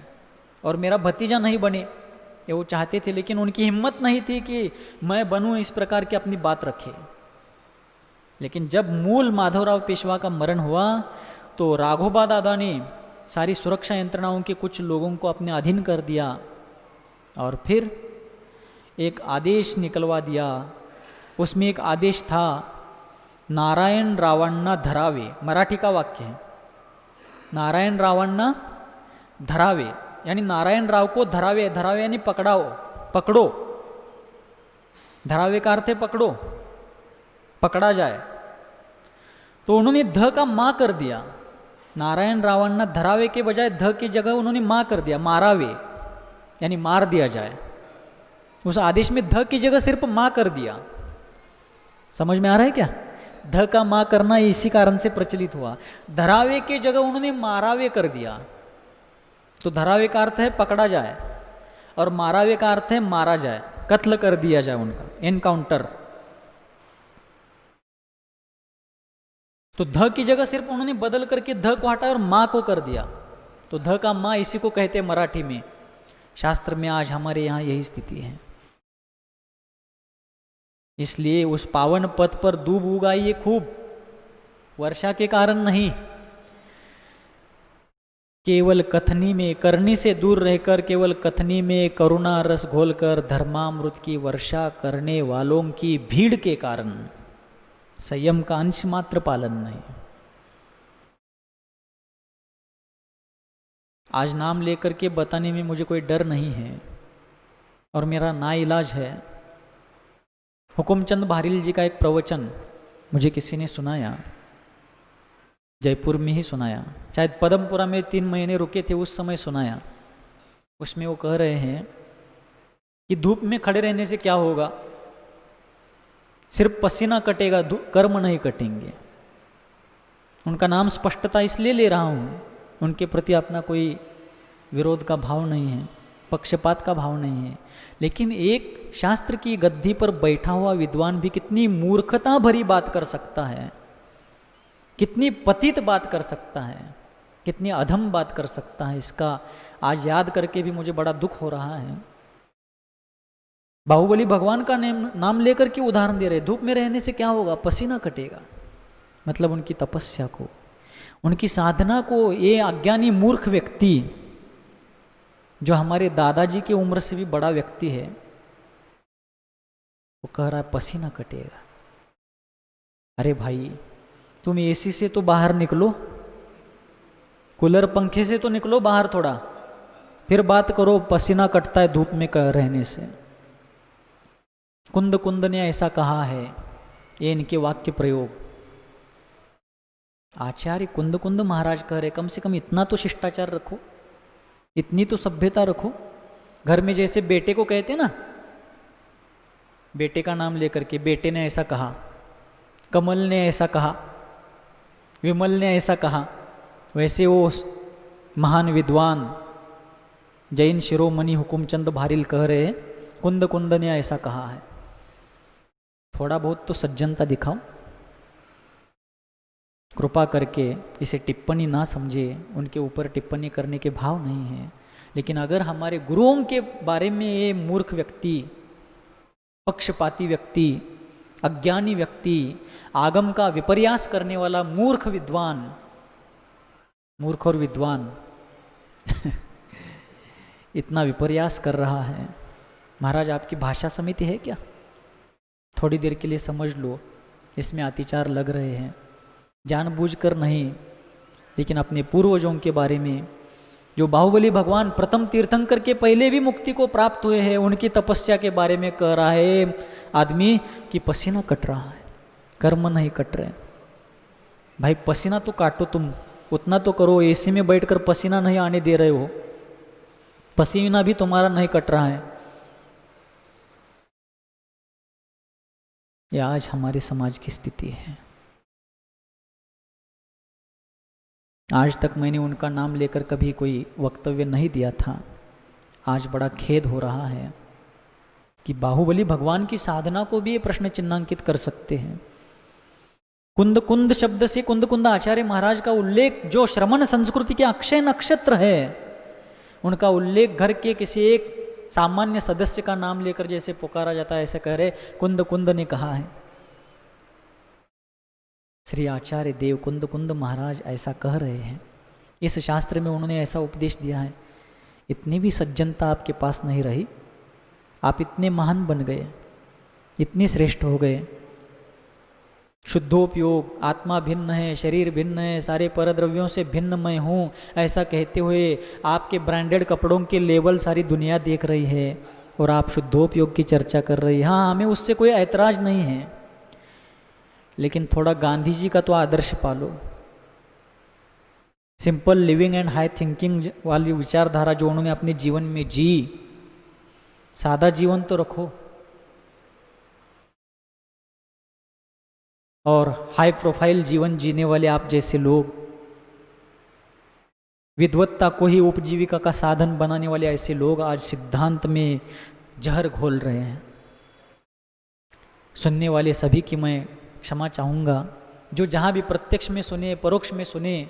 और मेरा भतीजा नहीं बने ये वो चाहते थे। लेकिन उनकी हिम्मत नहीं थी कि मैं बनूं, इस प्रकार की अपनी बात रखे। लेकिन जब मूल माधवराव पेशवा का मरण हुआ तो राघोबा दादा ने सारी सुरक्षा यंत्रणाओं के कुछ लोगों को अपने अधीन कर दिया और फिर एक आदेश निकलवा दिया। उसमें एक आदेश था, नारायण रावांना धरावे, मराठी का वाक्य है, नारायण रावांना धरावे, यानी नारायण राव को धरावे, धरावे यानी पकड़ाओ, पकड़ो, धरावे का अर्थ है पकड़ो, पकड़ा जाए। तो उन्होंने ध का मा कर दिया, नारायण रावांना धरावे के बजाय ध की जगह उन्होंने मा कर दिया, मारावे यानी मार दिया जाए। उस आदेश में ध की जगह सिर्फ मा कर दिया। समझ में आ रहा है क्या? ध का मा करना इसी कारण से प्रचलित हुआ। धरावे के जगह उन्होंने मारावे कर दिया। तो धरावे का अर्थ है पकड़ा जाए और मारावे का अर्थ है मारा जाए, कत्ल कर दिया जाए, उनका एनकाउंटर। तो ध की जगह सिर्फ उन्होंने बदल करके ध को हटाया और मां को कर दिया। तो ध का मां इसी को कहते हैं मराठी में। शास्त्र में आज हमारे यहां यही स्थिति है। इसलिए उस पावन पथ पर दूब उगाइए खूब, वर्षा के कारण नहीं, केवल कथनी में, करनी से दूर रहकर केवल कथनी में करुणा रस घोलकर धर्मामृत की वर्षा करने वालों की भीड़ के कारण, संयम का अंश मात्र पालन नहीं। आज नाम लेकर के बताने में मुझे कोई डर नहीं है और मेरा ना इलाज है। हुकुमचंद बहारील जी का एक प्रवचन मुझे किसी ने सुनाया, जयपुर में ही सुनाया, शायद पदमपुरा में 3 महीने रुके थे उस समय सुनाया। उसमें वो कह रहे हैं कि धूप में खड़े रहने से क्या होगा, सिर्फ पसीना कटेगा, कर्म नहीं कटेंगे। उनका नाम स्पष्टता इसलिए ले रहा हूँ, उनके प्रति अपना कोई विरोध का भाव नहीं है, पक्षपात का भाव नहीं है। लेकिन एक शास्त्र की गद्दी पर बैठा हुआ विद्वान भी कितनी मूर्खता भरी बात कर सकता है, कितनी पतित बात कर सकता है, कितनी अधम बात कर सकता है, इसका आज याद करके भी मुझे बड़ा दुख हो रहा है। बाहुबली भगवान का नाम लेकर के उदाहरण दे रहे, धूप में रहने से क्या होगा, पसीना कटेगा। मतलब उनकी तपस्या को, उनकी साधना को ये अज्ञानी मूर्ख व्यक्ति, जो हमारे दादाजी की उम्र से भी बड़ा व्यक्ति है, वो कह रहा है पसीना कटेगा। अरे भाई, तुम एसी से तो बाहर निकलो, कूलर पंखे से तो निकलो बाहर थोड़ा, फिर बात करो पसीना कटता है धूप में रहने से। कुंद कुंद ने ऐसा कहा है, ये इनके वाक्य प्रयोग। आचार्य कुंद कुंद महाराज कह रहे, कम से कम इतना तो शिष्टाचार रखो, इतनी तो सभ्यता रखो। घर में जैसे बेटे को कहते ना, बेटे का नाम लेकर के, बेटे ने ऐसा कहा, कमल ने ऐसा कहा, विमल ने ऐसा कहा, वैसे वो महान विद्वान जैन शिरोमणि हुकुमचंद बहारील कह रहे, कुंद कुंद ने ऐसा कहा है। थोड़ा बहुत तो सज्जनता दिखाओ, कृपा करके इसे टिप्पणी ना समझे, उनके ऊपर टिप्पणी करने के भाव नहीं है। लेकिन अगर हमारे गुरुओं के बारे में ये मूर्ख व्यक्ति, पक्षपाती व्यक्ति, अज्ञानी व्यक्ति, आगम का विपर्यास करने वाला मूर्ख विद्वान, मूर्ख और विद्वान इतना विपर्यास कर रहा है, महाराज आपकी भाषा समिति है क्या? थोड़ी देर के लिए समझ लो, इसमें अतिचार लग रहे हैं, जानबूझकर नहीं, लेकिन अपने पूर्वजों के बारे में, जो बाहुबली भगवान प्रथम तीर्थंकर के पहले भी मुक्ति को प्राप्त हुए हैं, उनकी तपस्या के बारे में कह रहा है आदमी कि पसीना कट रहा है, कर्म नहीं कट रहे। भाई पसीना तो काटो, तुम उतना तो करो, एसी में बैठकर पसीना नहीं आने दे रहे हो, पसीना भी तुम्हारा नहीं कट रहा है। यह आज हमारे समाज की स्थिति है। आज तक मैंने उनका नाम लेकर कभी कोई वक्तव्य नहीं दिया था। आज बड़ा खेद हो रहा है कि बाहुबली भगवान की साधना को भी ये प्रश्न चिन्हांकित कर सकते हैं। कुंद कुंद शब्द से कुंद कुंद आचार्य महाराज का उल्लेख, जो श्रमण संस्कृति के अक्षय नक्षत्र है, उनका उल्लेख घर के किसी एक सामान्य सदस्य का नाम लेकर जैसे पुकारा जाता है, ऐसे कह रहे कुंद कुंद ने कहा है। श्री आचार्य देव कुंद महाराज ऐसा कह रहे हैं। इस शास्त्र में उन्होंने ऐसा उपदेश दिया है, इतनी भी सज्जनता आपके पास नहीं रही, आप इतने महान बन गए, इतने श्रेष्ठ हो गए, शुद्धोपयोग, आत्मा भिन्न है, शरीर भिन्न है, सारे परद्रव्यों से भिन्न मैं हूँ, ऐसा कहते हुए आपके ब्रांडेड कपड़ों के लेवल सारी दुनिया देख रही है और आप शुद्धोपयोग की चर्चा कर रही है। हाँ, हमें उससे कोई ऐतराज नहीं है, लेकिन थोड़ा गांधी जी का तो आदर्श पालो। Simple living and high thinking वाली विचारधारा जो उन्होंने अपने जीवन में जी, सादा जीवन तो रखो और हाई प्रोफाइल जीवन जीने वाले आप जैसे लोग, विद्वत्ता को ही उपजीविका का साधन बनाने वाले ऐसे लोग आज सिद्धांत में जहर घोल रहे हैं। सुनने वाले सभी की मैं क्षमा चाहूँगा, जो जहाँ भी प्रत्यक्ष में सुने, परोक्ष में सुने,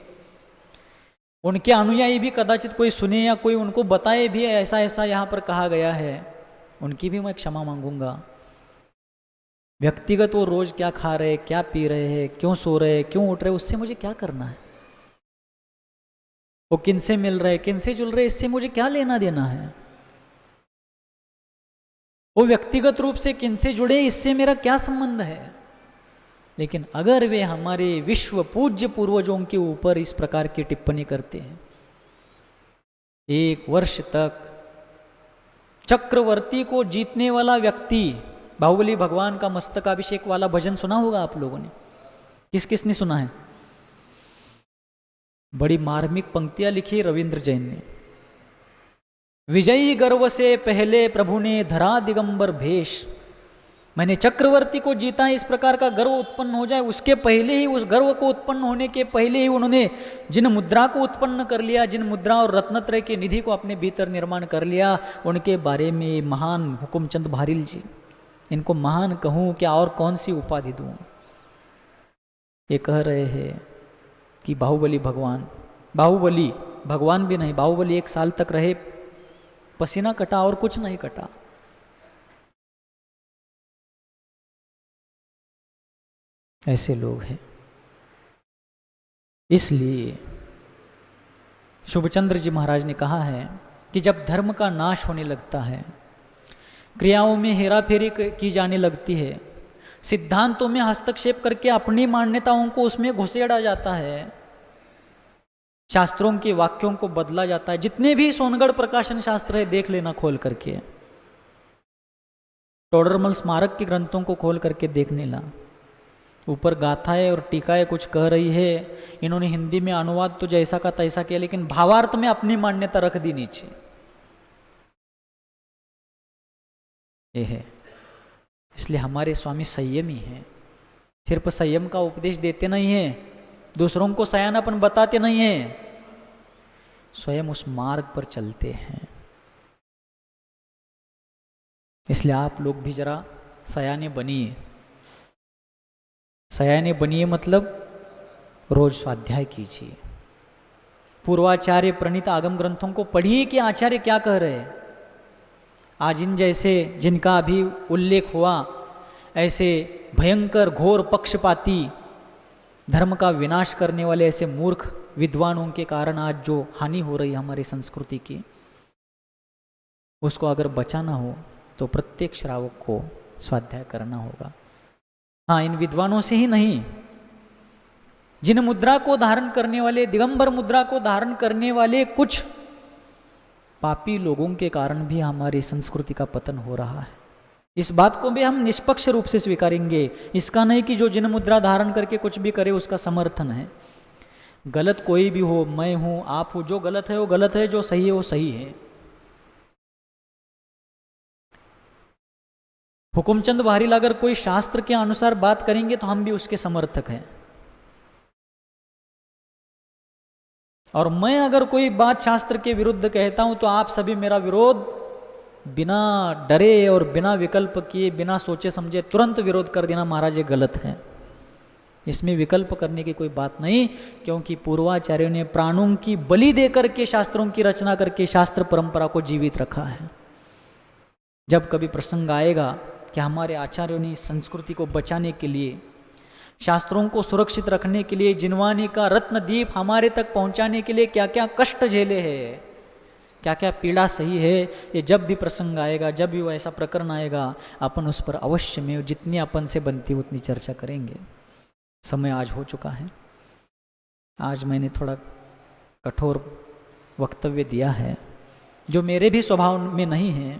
उनके अनुयायी भी कदाचित कोई सुने या कोई उनको बताए भी ऐसा ऐसा यहाँ पर कहा गया है, उनकी भी मैं क्षमा मांगूंगा। व्यक्तिगत वो रोज क्या खा रहे, क्या पी रहे हैं, क्यों सो रहे, क्यों उठ रहे, उससे मुझे क्या करना है। वो किनसे मिल रहे, किनसे जुल रहे, इससे मुझे क्या लेना देना है। वो व्यक्तिगत रूप से किनसे जुड़े, इससे मेरा क्या संबंध है। लेकिन अगर वे हमारे विश्व पूज्य पूर्वजों के ऊपर इस प्रकार की टिप्पणी करते हैं, 1 वर्ष तक चक्रवर्ती को जीतने वाला व्यक्ति, बाहुबली भगवान का मस्तकाभिषेक वाला भजन सुना होगा आप लोगों ने, किस किसने सुना है। बड़ी मार्मिक पंक्तियां लिखी रविंद्र जैन ने। विजयी गर्व से पहले प्रभु ने धरा दिगंबर भेष, मैंने चक्रवर्ती को जीता है, इस प्रकार का गर्व उत्पन्न हो जाए, उसके पहले ही, उस गर्व को उत्पन्न होने के पहले ही उन्होंने जिन मुद्रा को उत्पन्न कर लिया, जिन मुद्रा और रत्नत्रय की निधि को अपने भीतर निर्माण कर लिया, उनके बारे में महान हुकुमचंद भारिल जी, इनको महान कहूँ क्या और कौन सी उपाधि दूँ। ये कह रहे हैं कि बाहुबली भगवान, बाहुबली भगवान भी नहीं, बाहुबली 1 साल तक रहे, पसीना कटा और कुछ नहीं कटा। ऐसे लोग हैं। इसलिए शुभचंद्र जी महाराज ने कहा है कि जब धर्म का नाश होने लगता है, क्रियाओं में हेराफेरी की जाने लगती है, सिद्धांतों में हस्तक्षेप करके अपनी मान्यताओं को उसमें घुसेड़ा जाता है, शास्त्रों के वाक्यों को बदला जाता है। जितने भी सोनगढ़ प्रकाशन शास्त्र है देख लेना खोल करके, टोडरमल स्मारक के ग्रंथों को खोल करके देखने ला, ऊपर गाथाएं और टीकाएं कुछ कह रही है, इन्होंने हिंदी में अनुवाद तो जैसा का तैसा किया, लेकिन भावार्थ में अपनी मान्यता रख दी नीचे। ये है। इसलिए हमारे स्वामी संयमी हैं, सिर्फ संयम का उपदेश देते नहीं हैं, दूसरों को सयानापन बताते नहीं हैं, स्वयं उस मार्ग पर चलते हैं। इसलिए आप लोग भी जरा सयाने बनिए। सयाने बनिए मतलब रोज स्वाध्याय कीजिए, पूर्वाचार्य प्रणीत आगम ग्रंथों को पढ़िए कि आचार्य क्या कह रहे हैं। आज इन जैसे जिनका अभी उल्लेख हुआ, ऐसे भयंकर घोर पक्षपाती धर्म का विनाश करने वाले ऐसे मूर्ख विद्वानों के कारण आज जो हानि हो रही है हमारी संस्कृति की, उसको अगर बचाना हो तो प्रत्येक श्रावक को स्वाध्याय करना होगा। हाँ, इन विद्वानों से ही नहीं, जिन मुद्रा को धारण करने वाले, दिगंबर मुद्रा को धारण करने वाले कुछ पापी लोगों के कारण भी हमारी संस्कृति का पतन हो रहा है। इस बात को भी हम निष्पक्ष रूप से स्वीकारेंगे। इसका नहीं कि जो जिन मुद्रा धारण करके कुछ भी करे उसका समर्थन है। गलत कोई भी हो, मैं हूं, आप हो, जो गलत है वो गलत है, जो सही है वो सही है। हुकुमचंद भारिल अगर कोई शास्त्र के अनुसार बात करेंगे तो हम भी उसके समर्थक हैं, और मैं अगर कोई बात शास्त्र के विरुद्ध कहता हूं तो आप सभी मेरा विरोध बिना डरे और बिना विकल्प किए, बिना सोचे समझे तुरंत विरोध कर देना, महाराज ये गलत है। इसमें विकल्प करने की कोई बात नहीं, क्योंकि पूर्वाचार्यों ने प्राणों की बलि देकर के शास्त्रों की रचना करके शास्त्र परंपरा को जीवित रखा है। जब कभी प्रसंग आएगा कि हमारे आचार्यों ने इस संस्कृति को बचाने के लिए शास्त्रों को सुरक्षित रखने के लिए जिनवानी का रत्न दीप हमारे तक पहुंचाने के लिए क्या क्या कष्ट झेले हैं, क्या क्या पीड़ा सही है। ये जब भी प्रसंग आएगा, जब भी वो ऐसा प्रकरण आएगा, अपन उस पर अवश्य में जितनी अपन से बनती उतनी चर्चा करेंगे। समय आज हो चुका है। आज मैंने थोड़ा कठोर वक्तव्य दिया है जो मेरे भी स्वभाव में नहीं है।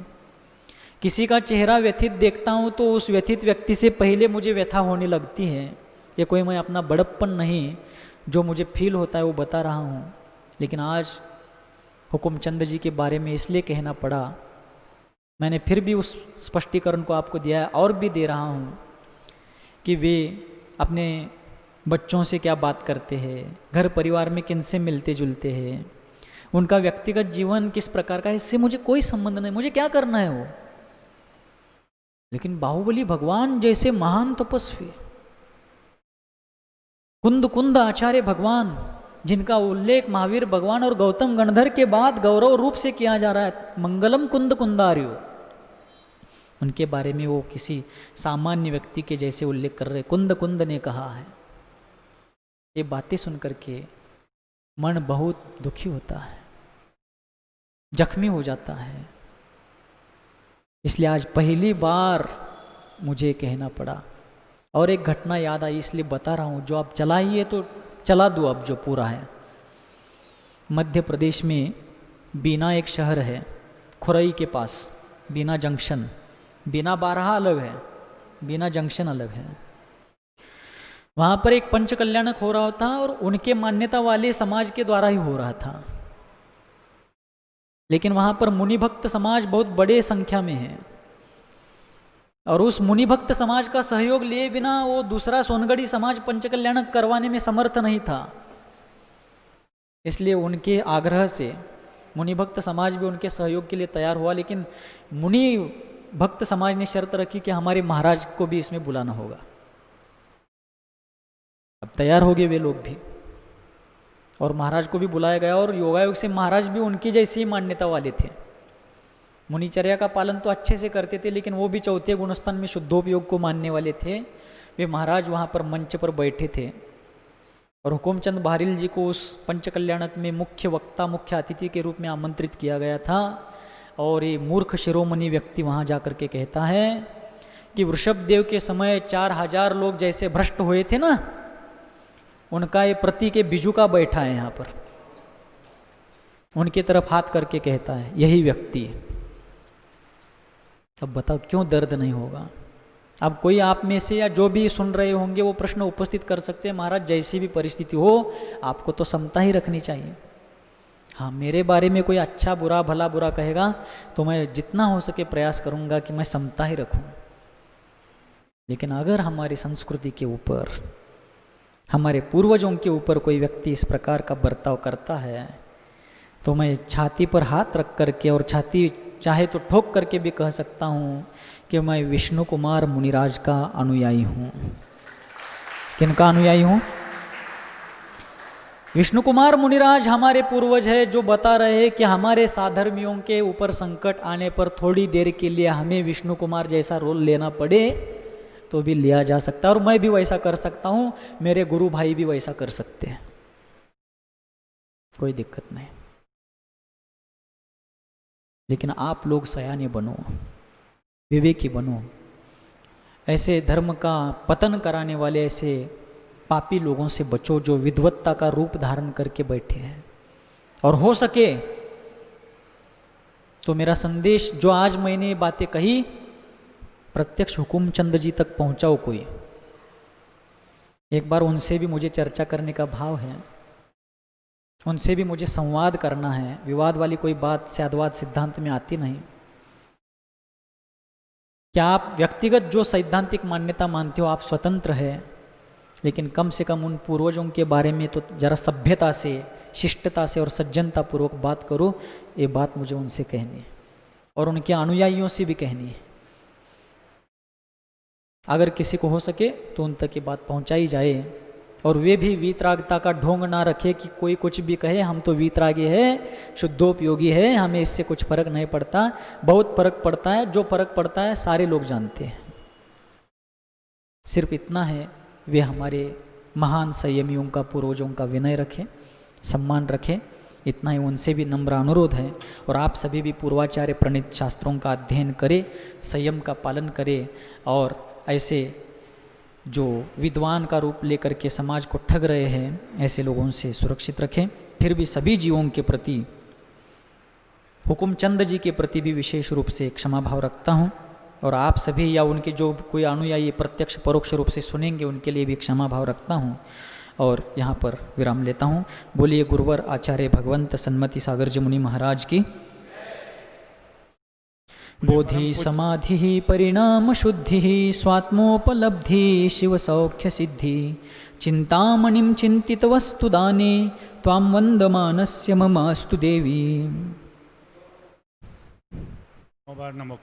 किसी का चेहरा व्यथित देखता हूँ तो उस व्यथित व्यक्ति से पहले मुझे व्यथा होने लगती है। ये कोई मैं अपना बड़प्पन नहीं, जो मुझे फील होता है वो बता रहा हूँ। लेकिन आज हुकुमचंद जी के बारे में इसलिए कहना पड़ा, मैंने फिर भी उस स्पष्टीकरण को आपको दिया है और भी दे रहा हूँ कि वे अपने बच्चों से क्या बात करते हैं, घर परिवार में किन से मिलते जुलते हैं, उनका व्यक्तिगत जीवन किस प्रकार का है, इससे मुझे कोई संबंध नहीं, मुझे क्या करना है वो। लेकिन बाहुबली भगवान जैसे महान तपस्वी, कुंद कुंद आचार्य भगवान, जिनका उल्लेख महावीर भगवान और गौतम गणधर के बाद गौरव रूप से किया जा रहा है, मंगलम कुंद कुंदार्यो, उनके बारे में वो किसी सामान्य व्यक्ति के जैसे उल्लेख कर रहे, कुंद कुंद ने कहा है। ये बातें सुनकर के मन बहुत दुखी होता है, जख्मी हो जाता है। इसलिए आज पहली बार मुझे कहना पड़ा और एक घटना याद आई, इसलिए बता रहा हूँ। जो आप चलाइए तो चला दो, अब जो पूरा है। मध्य प्रदेश में बीना एक शहर है, खुरई के पास, बीना जंक्शन। बीना बारहा अलग है, बीना जंक्शन अलग है। वहाँ पर एक पंच कल्याणक हो रहा था और उनके मान्यता वाले समाज के द्वारा ही हो रहा था। लेकिन वहाँ पर मुनि भक्त समाज बहुत बड़े संख्या में है और उस मुनि भक्त समाज का सहयोग लिए बिना वो दूसरा सोनगढ़ी समाज पंच कल्याणक करवाने में समर्थ नहीं था। इसलिए उनके आग्रह से मुनि भक्त समाज भी उनके सहयोग के लिए तैयार हुआ। लेकिन मुनि भक्त समाज ने शर्त रखी कि हमारे महाराज को भी इसमें बुलाना होगा। अब तैयार हो गए वे लोग भी और महाराज को भी बुलाया गया और योगायोग से महाराज भी उनकी जैसी ही मान्यता वाले थे। मुनिचर्या का पालन तो अच्छे से करते थे, लेकिन वो भी चौथे गुणस्थान में शुद्धोपयोग को मानने वाले थे। वे महाराज वहाँ पर मंच पर बैठे थे और हुकुमचंद बहारिल जी को उस पंच कल्याणक में मुख्य वक्ता, मुख्य अतिथि के रूप में आमंत्रित किया गया था। और ये मूर्ख शिरोमणि व्यक्ति वहाँ जाकर के कहता है कि वृषभ देव के समय 4000 लोग जैसे भ्रष्ट हुए थे ना, उनका ये प्रतीक बिजू का बैठा है यहाँ पर। उनकी तरफ हाथ करके कहता है यही व्यक्ति है। अब बताओ क्यों दर्द नहीं होगा। अब कोई आप में से या जो भी सुन रहे होंगे वो प्रश्न उपस्थित कर सकते हैं, महाराज जैसी भी परिस्थिति हो आपको तो समता ही रखनी चाहिए। हाँ, मेरे बारे में कोई अच्छा बुरा भला बुरा कहेगा तो मैं जितना हो सके प्रयास करूँगा कि मैं समता ही रखूँ। लेकिन अगर हमारी संस्कृति के ऊपर, हमारे पूर्वजों के ऊपर कोई व्यक्ति इस प्रकार का बर्ताव करता है तो मैं छाती पर हाथ रख करके और छाती चाहे तो ठोक करके भी कह सकता हूँ कि मैं विष्णु कुमार मुनिराज का अनुयायी हूँ। किनका अनुयायी हूँ? विष्णु कुमार मुनिराज हमारे पूर्वज है, जो बता रहे हैं कि हमारे साधर्मियों के ऊपर संकट आने पर थोड़ी देर के लिए हमें विष्णु कुमार जैसा रोल लेना पड़े तो भी लिया जा सकता है। और मैं भी वैसा कर सकता हूँ, मेरे गुरु भाई भी वैसा कर सकते हैं, कोई दिक्कत नहीं। लेकिन आप लोग सयाने बनो, विवेकी बनो। ऐसे धर्म का पतन कराने वाले ऐसे पापी लोगों से बचो जो विद्वत्ता का रूप धारण करके बैठे हैं। और हो सके तो मेरा संदेश जो आज मैंने बातें कही प्रत्यक्ष हुकुमचंद जी तक पहुंचाओ। कोई एक बार उनसे भी मुझे चर्चा करने का भाव है, उनसे भी मुझे संवाद करना है। विवाद वाली कोई बात स्यादवाद सिद्धांत में आती नहीं। क्या आप व्यक्तिगत जो सैद्धांतिक मान्यता मानते हो आप स्वतंत्र है, लेकिन कम से कम उन पूर्वजों के बारे में तो जरा सभ्यता से, शिष्टता से और सज्जनता पूर्वक बात करो। ये बात मुझे उनसे कहनी है और उनके अनुयायियों से भी कहनी है। अगर किसी को हो सके तो उन तक ये बात पहुंचाई जाए और वे भी वीतरागता का ढोंग ना रखे कि कोई कुछ भी कहे हम तो वीतरागी है, शुद्धोपयोगी है, हमें इससे कुछ फर्क नहीं पड़ता। बहुत फर्क पड़ता है, जो फर्क पड़ता है सारे लोग जानते हैं। सिर्फ इतना है वे हमारे महान संयमियों का, पूर्वजों का विनय रखें, सम्मान रखें। इतना ही उनसे भी नम्र अनुरोध है। और आप सभी भी पूर्वाचार्य प्रणीत शास्त्रों का अध्ययन करें, संयम का पालन करें और ऐसे जो विद्वान का रूप लेकर के समाज को ठग रहे हैं ऐसे लोगों से सुरक्षित रखें। फिर भी सभी जीवों के प्रति, हुकुमचंद जी के प्रति भी विशेष रूप से क्षमा भाव रखता हूँ। और आप सभी या उनके जो कोई अनुयायी प्रत्यक्ष परोक्ष रूप से सुनेंगे उनके लिए भी क्षमा भाव रखता हूँ। और यहाँ पर विराम लेता हूँ। बोलिए गुरुवर आचार्य भगवंत सन्मति सागर जी मुनि महाराज की। बोधि समाधि परिणाम शुद्धि स्वात्मोपलब्धि शिव सौख्य सिद्धि चिंतामणिं चिंतित वस्तु दाने त्वां वंदमानस्य मम अस्तु देवी। नमो